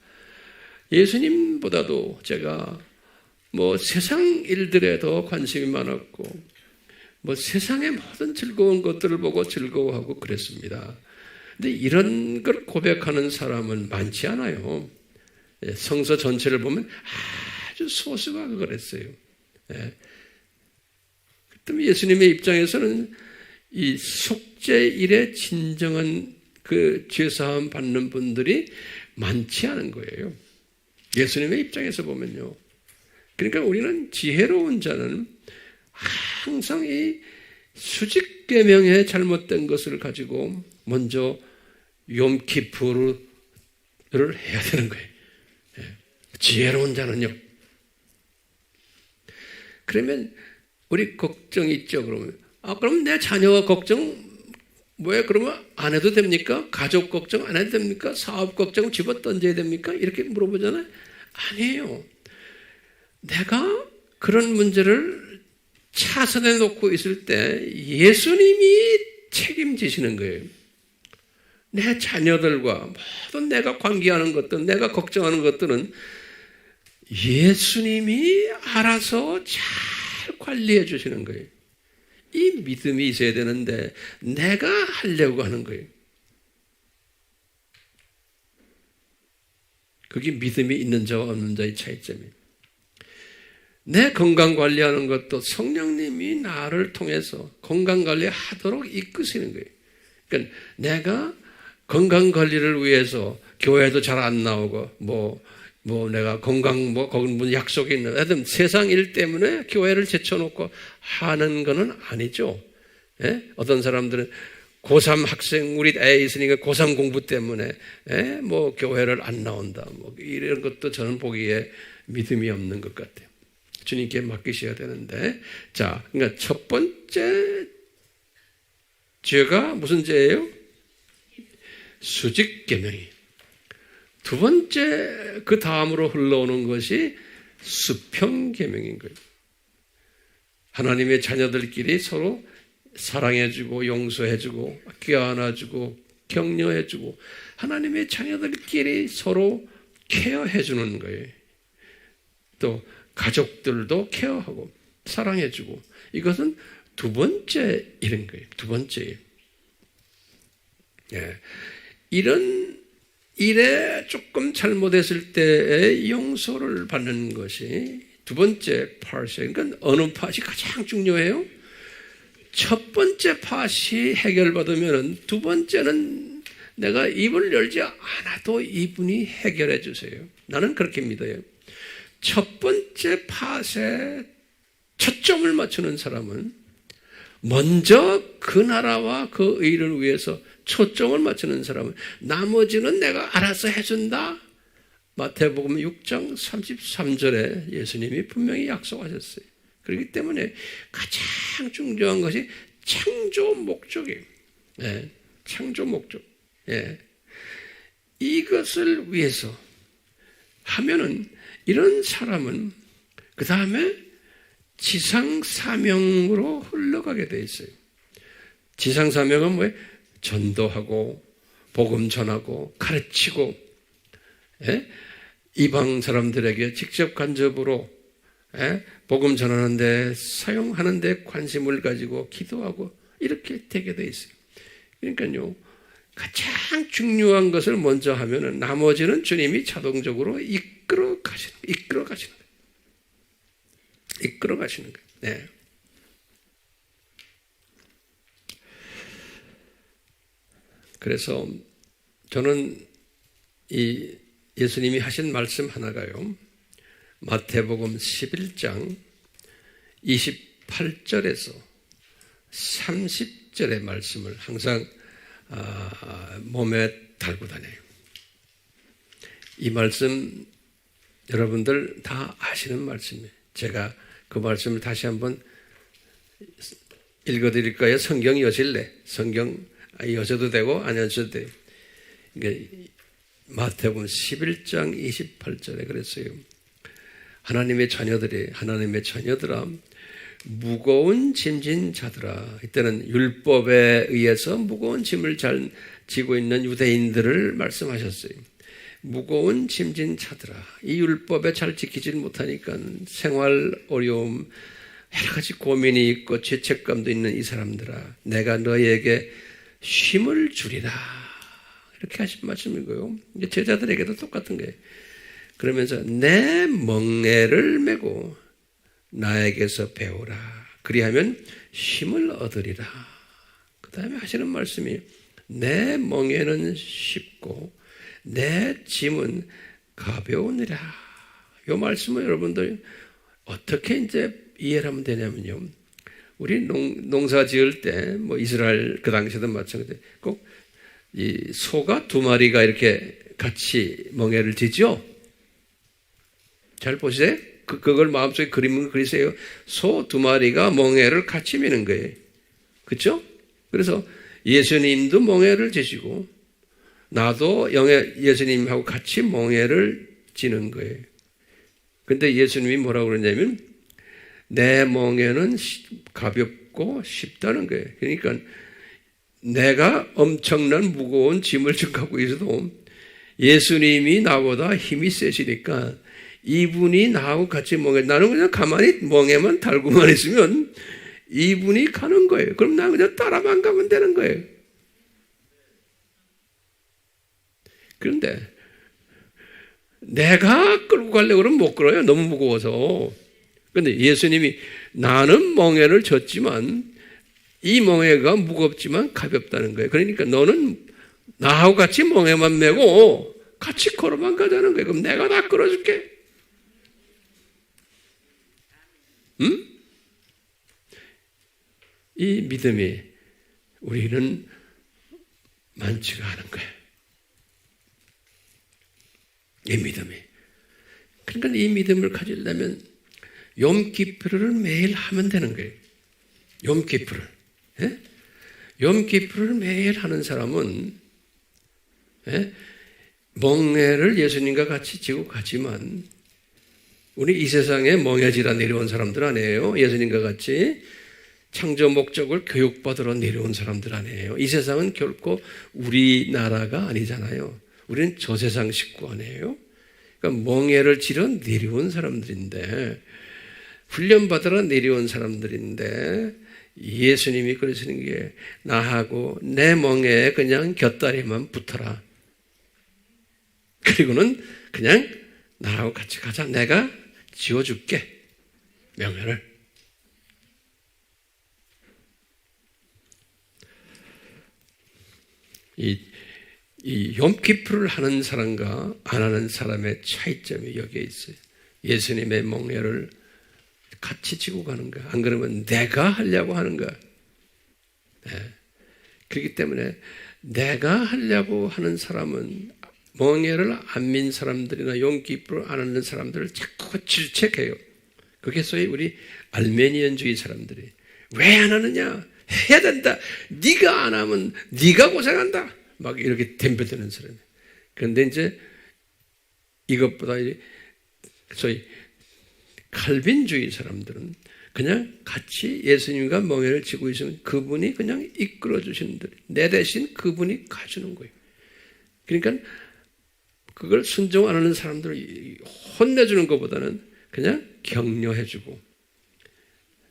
예수님보다도 제가 세상 일들에 더 관심이 많았고 세상의 모든 즐거운 것들을 보고 즐거워하고 그랬습니다. 근데 이런 걸 고백하는 사람은 많지 않아요. 성서 전체를 보면 아주 소수가 그걸 했어요. 그때 예수님의 입장에서는 이 속죄일에 진정한 그 죄사함 받는 분들이 많지 않은 거예요. 예수님의 입장에서 보면요. 그러니까 우리는 지혜로운 자는 항상 이 수직계명의 잘못된 것을 가지고 먼저 욤키푸르를 해야 되는 거예요. 지혜로운 자는요. 그러면 우리 걱정 있죠. 그러면 그럼 내 자녀 걱정 뭐야? 그러면 안 해도 됩니까? 가족 걱정 안 해도 됩니까? 사업 걱정 집어 던져야 됩니까? 이렇게 물어보잖아요. 아니에요. 내가 그런 문제를 차선에 놓고 있을 때 예수님이 책임지시는 거예요. 내 자녀들과 모든 내가 관계하는 것들, 내가 걱정하는 것들은 예수님이 알아서 잘 관리해 주시는 거예요. 이 믿음이 있어야 되는데 내가 하려고 하는 거예요. 그게 믿음이 있는 자와 없는 자의 차이점이에요. 내 건강 관리하는 것도 성령님이 나를 통해서 건강 관리하도록 이끄시는 거예요. 그러니까 내가 건강 관리를 위해서 교회도 잘 안 나오고 내가 건강 거기 약속이 있는 하여튼 세상 일 때문에 교회를 제쳐놓고 하는 거는 아니죠. 예? 어떤 사람들은 고3 학생 우리 애 있으니까 고3 공부 때문에 교회를 안 나온다. 이런 것도 저는 보기에 믿음이 없는 것 같아요. 주님께 맡기셔야 되는데, 자, 그러니까 첫 번째 죄가 무슨 죄예요? 수직 계명이. 두 번째 그 다음으로 흘러오는 것이 수평 계명인 거예요. 하나님의 자녀들끼리 서로 사랑해주고 용서해주고 껴안아주고 격려해주고 하나님의 자녀들끼리 서로 케어해주는 거예요. 또 가족들도 케어하고 사랑해주고 이것은 두 번째 일인 거예요. 두 번째 일. 이런 일에 조금 잘못했을 때의 용서를 받는 것이 두 번째 파트예요. 그러니까 어느 파트이 가장 중요해요? 첫 번째 파트이 해결받으면 두 번째는 내가 입을 열지 않아도 이분이 해결해 주세요. 나는 그렇게 믿어요. 첫 번째 파트에 초점을 맞추는 사람은 먼저 그 나라와 그 의를 위해서 초점을 맞추는 사람은 나머지는 내가 알아서 해준다. 마태복음 6장 33절에 예수님이 분명히 약속하셨어요. 그렇기 때문에 가장 중요한 것이 창조 목적이에요. 창조 목적. 이것을 위해서 하면은 이런 사람은 그 다음에 지상 사명으로 흘러가게 돼 있어요. 지상 사명은 뭐예요? 전도하고 복음 전하고 가르치고 이방 사람들에게 직접 간접으로 복음 전하는 데 사용하는 데 관심을 가지고 기도하고 이렇게 되게 돼 있어요. 그러니까요. 가장 중요한 것을 먼저 하면은 나머지는 주님이 자동적으로 이끌어 가시는 거예요. 이끌어 가시는 거예요. 네. 그래서 저는 이 예수님이 하신 말씀 하나가요. 마태복음 11장 28절에서 30절의 말씀을 항상 몸에 달고 다녀요. 이 말씀 여러분들 다 아시는 말씀이에요. 제가 그 말씀을 다시 한번 읽어드릴까요? 성경 여실래? 성경 여셔도 되고 안 여셔도 돼요. 그러니까 마태복음 11장 28절에 그랬어요. 하나님의 자녀들아 무거운 짐진 자들아. 이때는 율법에 의해서 무거운 짐을 잘 지고 있는 유대인들을 말씀하셨어요. 무거운 짐진 자들아. 이 율법에 잘 지키지 못하니까 생활 어려움, 여러 가지 고민이 있고 죄책감도 있는 이 사람들아. 내가 너희에게 쉼을 주리라. 이렇게 하신 말씀이고요. 제자들에게도 똑같은 거예요. 그러면서 내 멍에를 메고 나에게서 배우라. 그리하면 쉼을 얻으리라. 그 다음에 하시는 말씀이 내 멍에는 쉽고 내 짐은 가벼우니라. 이 말씀을 여러분들 어떻게 이제 이해를 하면 되냐면요. 우리 농사 지을 때, 이스라엘 그 당시에도 마찬가지로 꼭 이 소가 두 마리가 이렇게 같이 멍에를 지죠? 잘 보세요. 그걸 마음속에 그림을 그리세요. 소 두 마리가 멍에를 같이 미는 거예요. 그렇죠? 그래서 예수님도 멍에를 지시고 나도 예수님하고 같이 멍에를 지는 거예요. 근데 예수님이 뭐라고 그러냐면 내 멍에는 가볍고 쉽다는 거예요. 그러니까 내가 엄청난 무거운 짐을 지금 갖고 있어도 예수님이 나보다 힘이 세시니까 이분이 나하고 같이 나는 그냥 가만히 멍에만 달고만 있으면 이분이 가는 거예요. 그럼 나 그냥 따라만 가면 되는 거예요. 그런데 내가 끌고 가려고 그러면 못 끌어요. 너무 무거워서. 그런데 예수님이 나는 멍에를 졌지만 이 멍에가 무겁지만 가볍다는 거예요. 그러니까 너는 나하고 같이 멍에만 메고 같이 걸어만 가자는 거예요. 그럼 내가 다 끌어줄게. 응? 이 믿음이 우리는 많지가 않은 거예요. 이 믿음이. 그러니까 이 믿음을 가지려면 욤기프를 매일 하면 되는 거예요. 욤기프를. 예? 욤기프를 매일 하는 사람은 예? 멍에를 예수님과 같이 지고 가지만 우리 이 세상에 멍에지라 내려온 사람들 아니에요. 예수님과 같이 창조 목적을 교육받으러 내려온 사람들 아니에요. 이 세상은 결코 우리나라가 아니잖아요. 우리는 저 세상 식구 아니에요. 그러니까 멍에를 지러 내려온 사람들인데 훈련받으러 내려온 사람들인데 예수님이 그러시는 게 나하고 내 멍에에 그냥 곁다리만 붙어라. 그리고는 그냥 나하고 같이 가자. 내가 지어줄게. 명예를. 이 욤기프를 하는 사람과 안 하는 사람의 차이점이 여기에 있어요. 예수님의 멍에를 같이 지고 가는 거야. 안 그러면 내가 하려고 하는 거야. 네. 그렇기 때문에 내가 하려고 하는 사람은 멍에를 안 민 사람들이나 욤기프를 안 하는 사람들을 자꾸 질책해요. 그게 소위 우리 알메니언주의 사람들이 왜 안 하느냐? 해야 된다. 네가 안 하면 네가 고생한다. 막 이렇게 덤벼드는 사람이에요. 그런데 이제 이것보다 소위 칼빈주의 사람들은 그냥 같이 예수님과 멍에를 지고 있으면 그분이 그냥 이끌어 주시는 대로 내 대신 그분이 가주는 거예요. 그러니까 그걸 순종 안 하는 사람들을 혼내주는 것보다는 그냥 격려해주고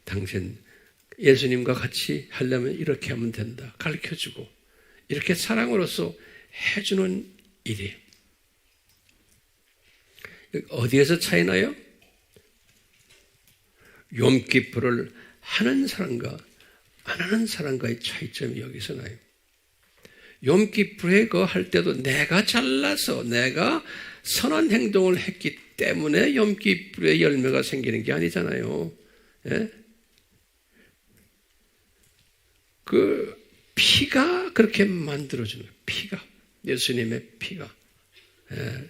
당신 예수님과 같이 하려면 이렇게 하면 된다. 가르쳐주고 이렇게 사랑으로서 해주는 일이에요. 어디에서 차이 나요? 욤기프를 하는 사람과 안 하는 사람과의 차이점이 여기서 나요. 욤기프에 그거 할 때도 내가 잘나서 내가 선한 행동을 했기 때문에 욤기프의 열매가 생기는 게 아니잖아요. 예? 그 피가 그렇게 만들어주는 거예요. 피가. 예수님의 피가. 예.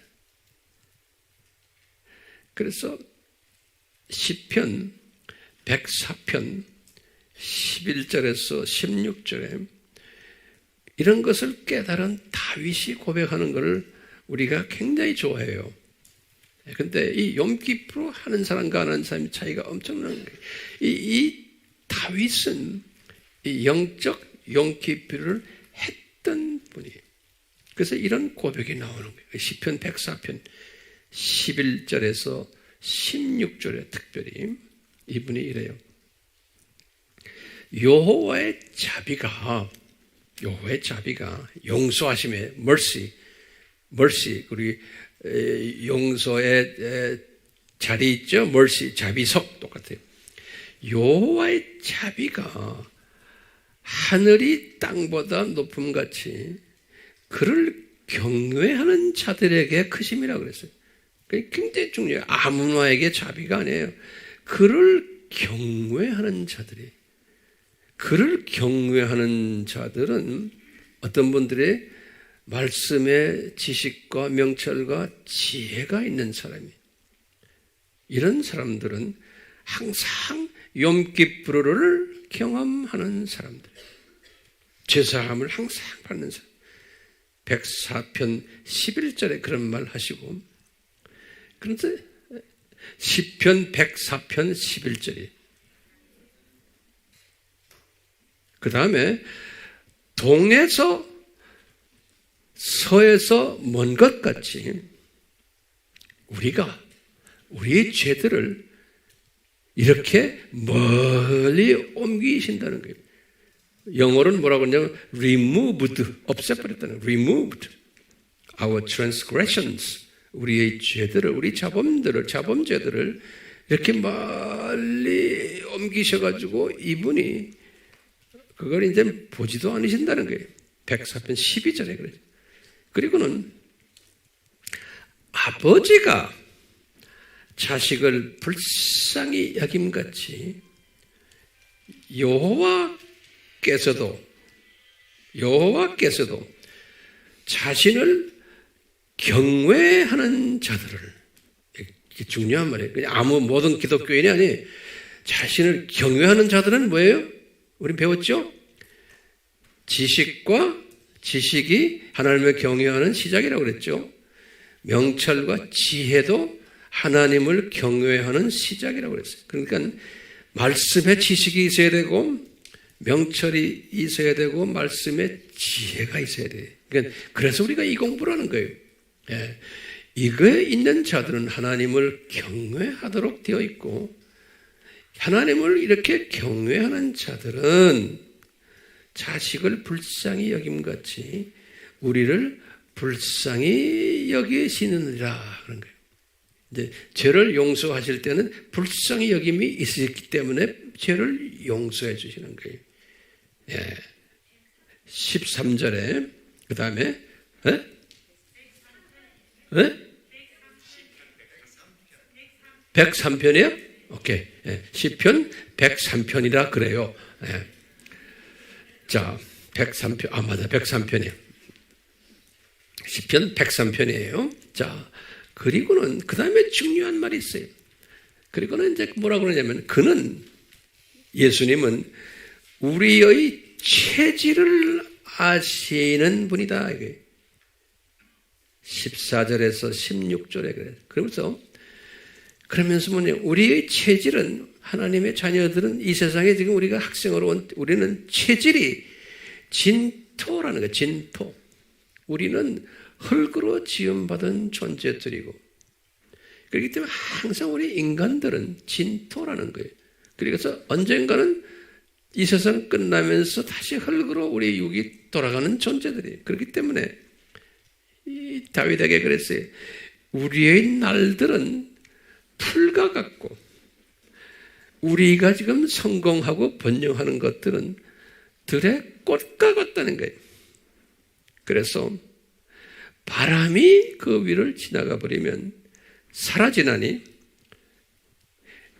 그래서 시편 104편 11절에서 16절에 이런 것을 깨달은 다윗이 고백하는 것을 우리가 굉장히 좋아해요. 그런데 이 욤기프로 하는 사람과 안 하는 사람의 차이가 엄청난 거예요. 이 다윗은 이 영적 욤기프를 했던 분이에요. 그래서 이런 고백이 나오는 거예요. 시편 104편 11절에서 16절에 특별히 이분이 이래요. 여호와의 자비가 용서하심의 mercy 우리 용서의 자리 있죠? mercy 자비석 똑같아요. 여호와의 자비가 하늘이 땅보다 높음같이 그를 경외하는 자들에게 크심이라고 그랬어요. 그게 굉장히 중요해요. 아무나에게 자비가 아니에요. 그를 경외하는 자들이. 그를 경외하는 자들은 어떤 분들이 말씀의 지식과 명철과 지혜가 있는 사람이, 이런 사람들은 항상 욤기프르를 경험하는 사람들, 제사함을 항상 받는 사람. 104편 11절에 그런 말 하시고, 그런데 시편 104편 11절이, 그 다음에 동에서 서에서 먼 것 같이 우리가 우리의 죄들을 이렇게 멀리 옮기신다는 거예요. 영어로는 뭐라고 하냐면 removed, 없애버렸다는 거예요. removed our transgressions, 우리의 죄들을, 우리 자범죄들을 이렇게 멀리 옮기셔가지고 이분이 그걸 이제 보지도 않으신다는 거예요. 104편 12절에 그러죠. 그리고는 아버지가 자식을 불쌍히 여김같이 여호와께서도 자신을 경외하는 자들을, 이게 중요한 말이에요. 그냥 아무 모든 기독교인이 아니에요. 자신을 경외하는 자들은 뭐예요? 우리 배웠죠? 지식이 하나님을 경외하는 시작이라고 그랬죠. 명철과 지혜도 하나님을 경외하는 시작이라고 그랬어요. 그러니까 말씀에 지식이 있어야 되고, 명철이 있어야 되고, 말씀에 지혜가 있어야 돼요. 그러니까 그래서 우리가 이 공부를 하는 거예요. 예. 이거에 있는 자들은 하나님을 경외하도록 되어 있고, 하나님을 이렇게 경외하는 자들은 자식을 불쌍히 여김같이 우리를 불쌍히 여기시느니라 그런 거예요. 이제 죄를 용서하실 때는 불쌍히 여김이 있었기 때문에 죄를 용서해 주시는 거예요. 예. 13절에 그 다음에 103편이요? 오케이. 예. 시편 103편이라 그래요. 예. 자, 103편. 아, 맞아. 103편이에요. 시편 103편이에요. 자, 그리고는 그 다음에 중요한 말이 있어요. 그리고는 이제 뭐라고 그러냐면, 예수님은 우리의 체질을 아시는 분이다. 이게 14절에서 16절에 그래요. 그러면서 뭐냐, 우리의 체질은, 하나님의 자녀들은 이 세상에 지금 우리가 학생으로 온, 우리는 체질이 진토라는 거예요. 진토. 우리는 흙으로 지음받은 존재들이고, 그렇기 때문에 항상 우리 인간들은 진토라는 거예요. 그래서 언젠가는 이 세상 끝나면서 다시 흙으로 우리 육이 돌아가는 존재들이에요. 그렇기 때문에 이 다윗에게 그랬어요. 우리의 날들은 풀과 같고, 우리가 지금 성공하고 번영하는 것들은 들의 꽃과 같다는 거예요. 그래서 바람이 그 위를 지나가 버리면 사라지나니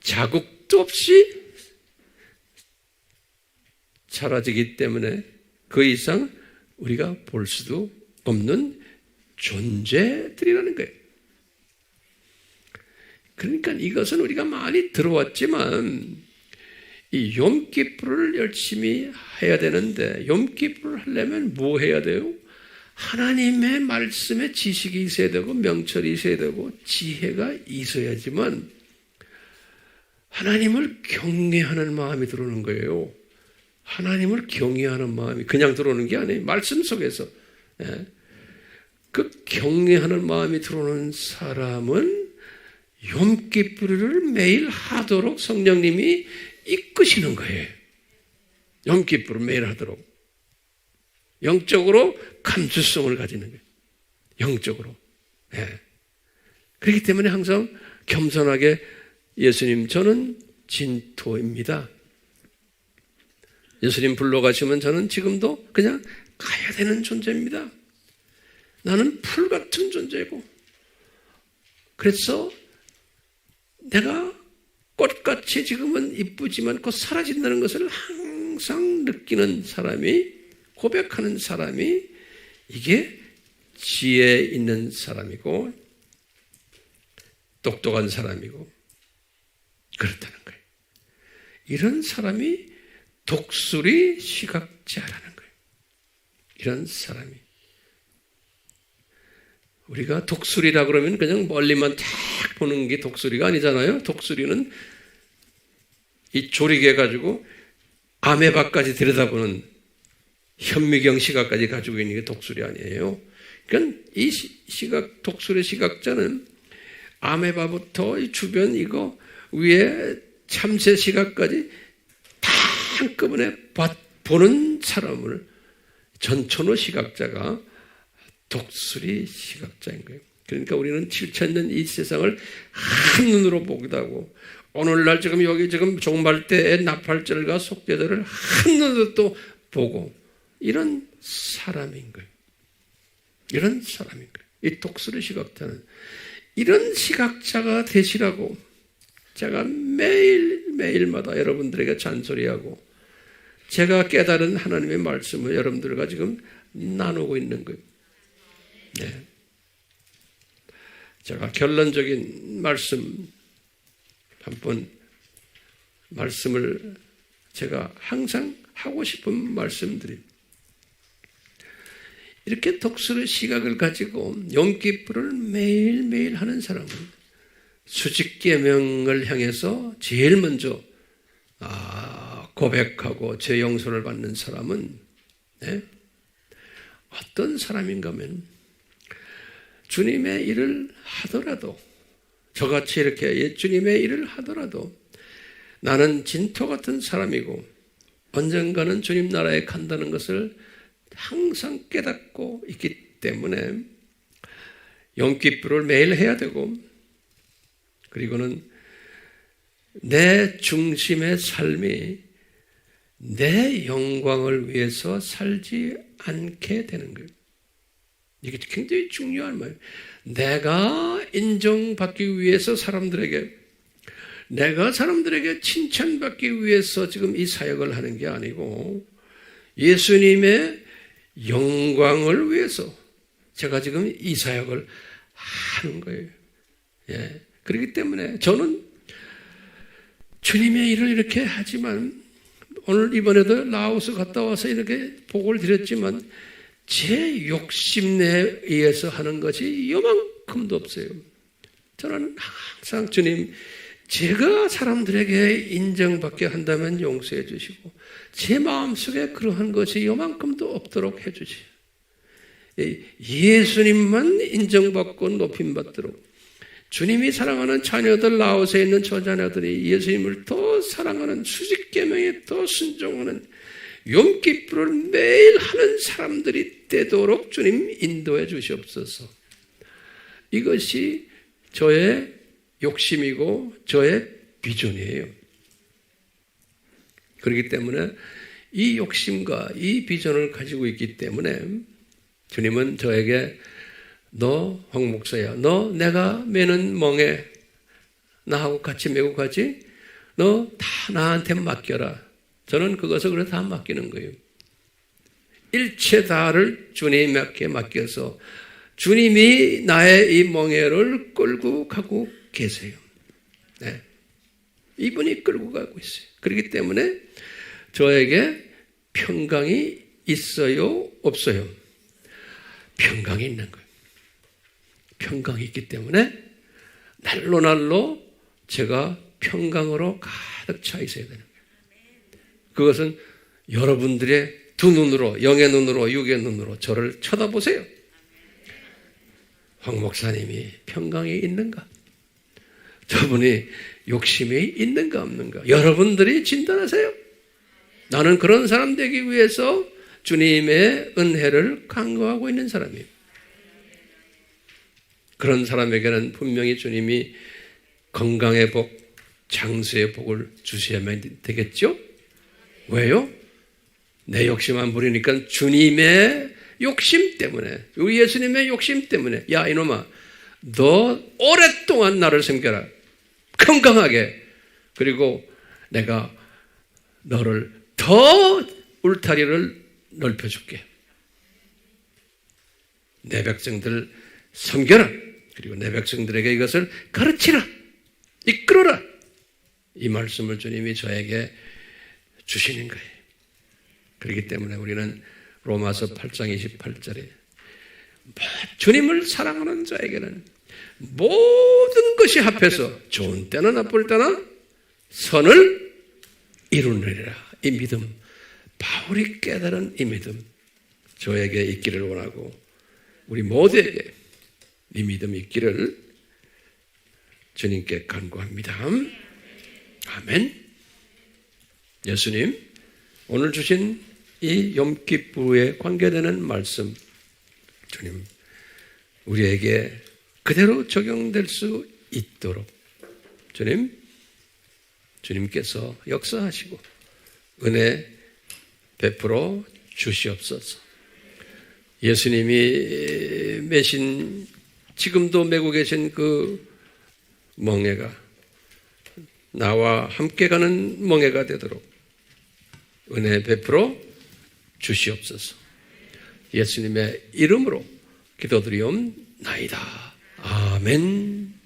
자국도 없이 사라지기 때문에 그 이상 우리가 볼 수도 없는 존재들이라는 거예요. 그러니까 이것은 우리가 많이 들어왔지만 이 욤기프를 열심히 해야 되는데, 욤기프를 하려면 뭐 해야 돼요? 하나님의 말씀에 지식이 있어야 되고, 명철이 있어야 되고, 지혜가 있어야지만 하나님을 경외하는 마음이 들어오는 거예요. 하나님을 경외하는 마음이 그냥 들어오는 게 아니에요. 말씀 속에서. 그 경외하는 마음이 들어오는 사람은 욤기프를 매일 하도록 성령님이 이끄시는 거예요. 욤기프를 매일 하도록. 영적으로 감수성을 가지는 거예요. 영적으로. 그렇기 때문에 항상 겸손하게, 예수님, 저는 진토입니다. 예수님 불러가시면 저는 지금도 그냥 가야 되는 존재입니다. 나는 풀 같은 존재고, 그래서 내가 꽃같이 지금은 이쁘지만 곧 사라진다는 것을 항상 느끼는 사람이, 고백하는 사람이, 이게 지혜 있는 사람이고 똑똑한 사람이고 그렇다는 거예요. 이런 사람이 독수리 시각자라는 거예요. 이런 사람이. 우리가 독수리라 그러면 그냥 멀리만 탁 보는 게 독수리가 아니잖아요. 독수리는 이 조리개 가지고 아메바까지 들여다보는 현미경 시각까지 가지고 있는 게 독수리 아니에요. 그러니까 이 독수리 시각자는 아메바부터 이 주변 이거 위에 참새 시각까지 다 한꺼번에 보는 사람을 전천후 시각자가 독수리 시각자인 거예요. 그러니까 우리는 7,000년 이 세상을 한눈으로 보기도 하고 오늘날 지금 여기 지금 종말대의 나팔절과 속죄절을 한눈으로 또 보고 이런 사람인 거예요. 이런 사람인 거예요. 이 독수리 시각자는 이런 시각자가 되시라고 제가 매일마다 여러분들에게 잔소리하고 제가 깨달은 하나님의 말씀을 여러분들과 지금 나누고 있는 거예요. 네. 제가 결론적인 말씀 한번 말씀을 제가 항상 하고 싶은 말씀들이 이렇게 독수리 시각을 가지고 용기풀을 매일매일 하는 사람은 수직계명을 향해서 제일 먼저 고백하고 제 용서를 받는 사람은 네? 어떤 사람인가 하면 주님의 일을 하더라도 저같이 이렇게 주님의 일을 하더라도 나는 진토 같은 사람이고 언젠가는 주님 나라에 간다는 것을 항상 깨닫고 있기 때문에 용기풀을 매일 해야 되고 그리고는 내 중심의 삶이 내 영광을 위해서 살지 않게 되는 거예요. 이게 굉장히 중요한 말이에요. 내가 인정받기 위해서 내가 사람들에게 칭찬받기 위해서 지금 이 사역을 하는 게 아니고 예수님의 영광을 위해서 제가 지금 이 사역을 하는 거예요. 예. 그렇기 때문에 저는 주님의 일을 이렇게 하지만 오늘 이번에도 라오스 갔다 와서 이렇게 보고를 드렸지만 제 욕심내에 의해서 하는 것이 요만큼도 없어요. 저는 항상 주님 제가 사람들에게 인정받게 한다면 용서해 주시고 제 마음속에 그러한 것이 요만큼도 없도록 해 주시오. 예수님만 인정받고 높임받도록 주님이 사랑하는 자녀들 라오스에 있는 저 자녀들이 예수님을 더 사랑하는 수직계명에 더 순종하는 용기풀을 매일 하는 사람들이 되도록 주님 인도해 주시옵소서. 이것이 저의 욕심이고 저의 비전이에요. 그렇기 때문에 이 욕심과 이 비전을 가지고 있기 때문에 주님은 저에게 너 황 목사야, 너 내가 매는 멍에 나하고 같이 메고 가지? 너 다 나한테 맡겨라. 저는 그것을 그래 다 맡기는 거예요. 일체 다를 주님께 맡겨서 주님이 나의 이 멍에를 끌고 가고 계세요. 네. 이분이 끌고 가고 있어요. 그렇기 때문에 저에게 평강이 있어요? 없어요? 평강이 있는 거예요. 평강이 있기 때문에 날로 제가 평강으로 가득 차 있어야 되는 거예요. 그것은 여러분들의 두 눈으로, 영의 눈으로, 육의 눈으로 저를 쳐다보세요. 황 목사님이 평강이 있는가? 저분이 욕심이 있는가 없는가? 여러분들이 진단하세요. 나는 그런 사람 되기 위해서 주님의 은혜를 간구하고 있는 사람이에요. 그런 사람에게는 분명히 주님이 건강의 복, 장수의 복을 주셔야만 되겠죠? 왜요? 내 욕심 안 부리니까 주님의 욕심 때문에, 우리 예수님의 욕심 때문에, 야 이놈아 너 오랫동안 나를 섬겨라. 건강하게. 그리고 내가 너를 더 울타리를 넓혀줄게. 내 백성들 섬겨라. 그리고 내 백성들에게 이것을 가르치라. 이끌어라. 이 말씀을 주님이 저에게 주시는 거예요. 그렇기 때문에 우리는 로마서 8장 28절에 주님을 사랑하는 자에게는 모든 것이 합해서 좋은 때나 나쁠 때나 선을 이루느니라. 이 믿음, 바울이 깨달은 이 믿음 저에게 있기를 원하고 우리 모두에게 이 믿음이 있기를 주님께 간구합니다. 아멘. 예수님, 오늘 주신 이 욤기쁘에 관계되는 말씀, 주님, 우리에게 그대로 적용될 수 있도록 주님께서 역사하시고 은혜 베풀어 주시옵소서. 예수님이 매신 지금도 메고 계신 그 멍에가 나와 함께 가는 멍에가 되도록 은혜 베풀어 주시옵소서. 예수님의 이름으로 기도드리옵나이다. 아멘.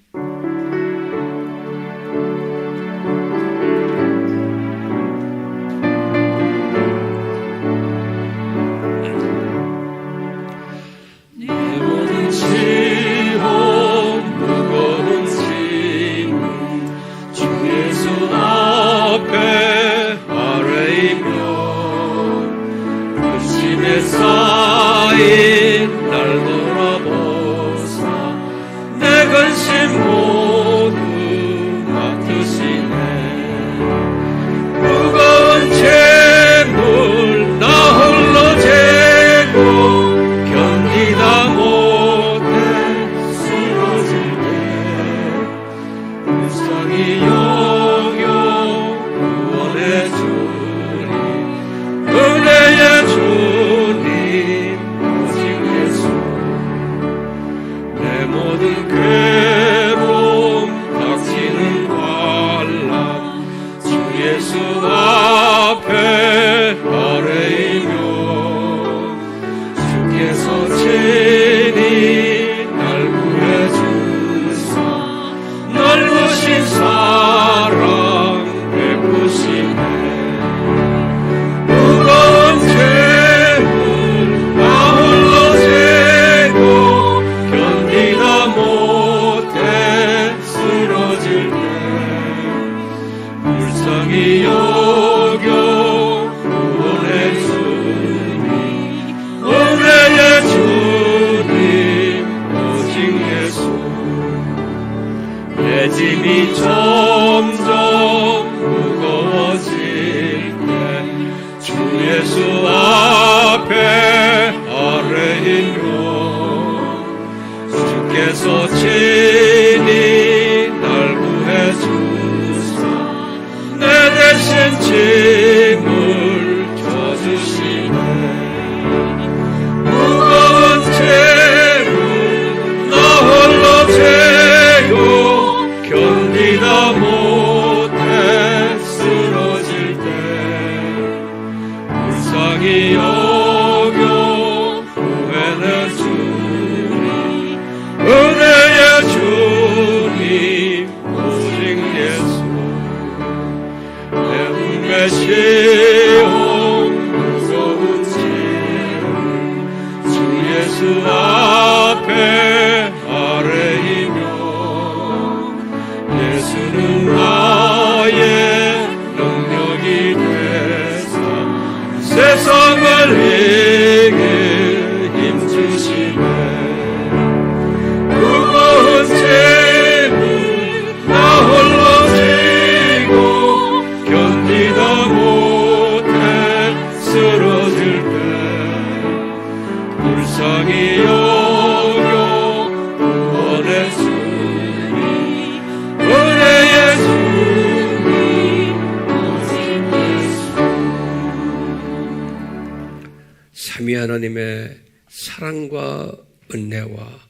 하나님의 사랑과 은혜와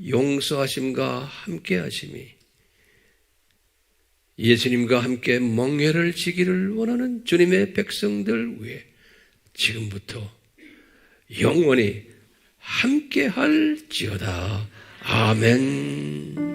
용서하심과 함께하심이 예수님과 함께 멍에를 지기를 원하는 주님의 백성들 위해 지금부터 영원히 함께 할지어다. 아멘.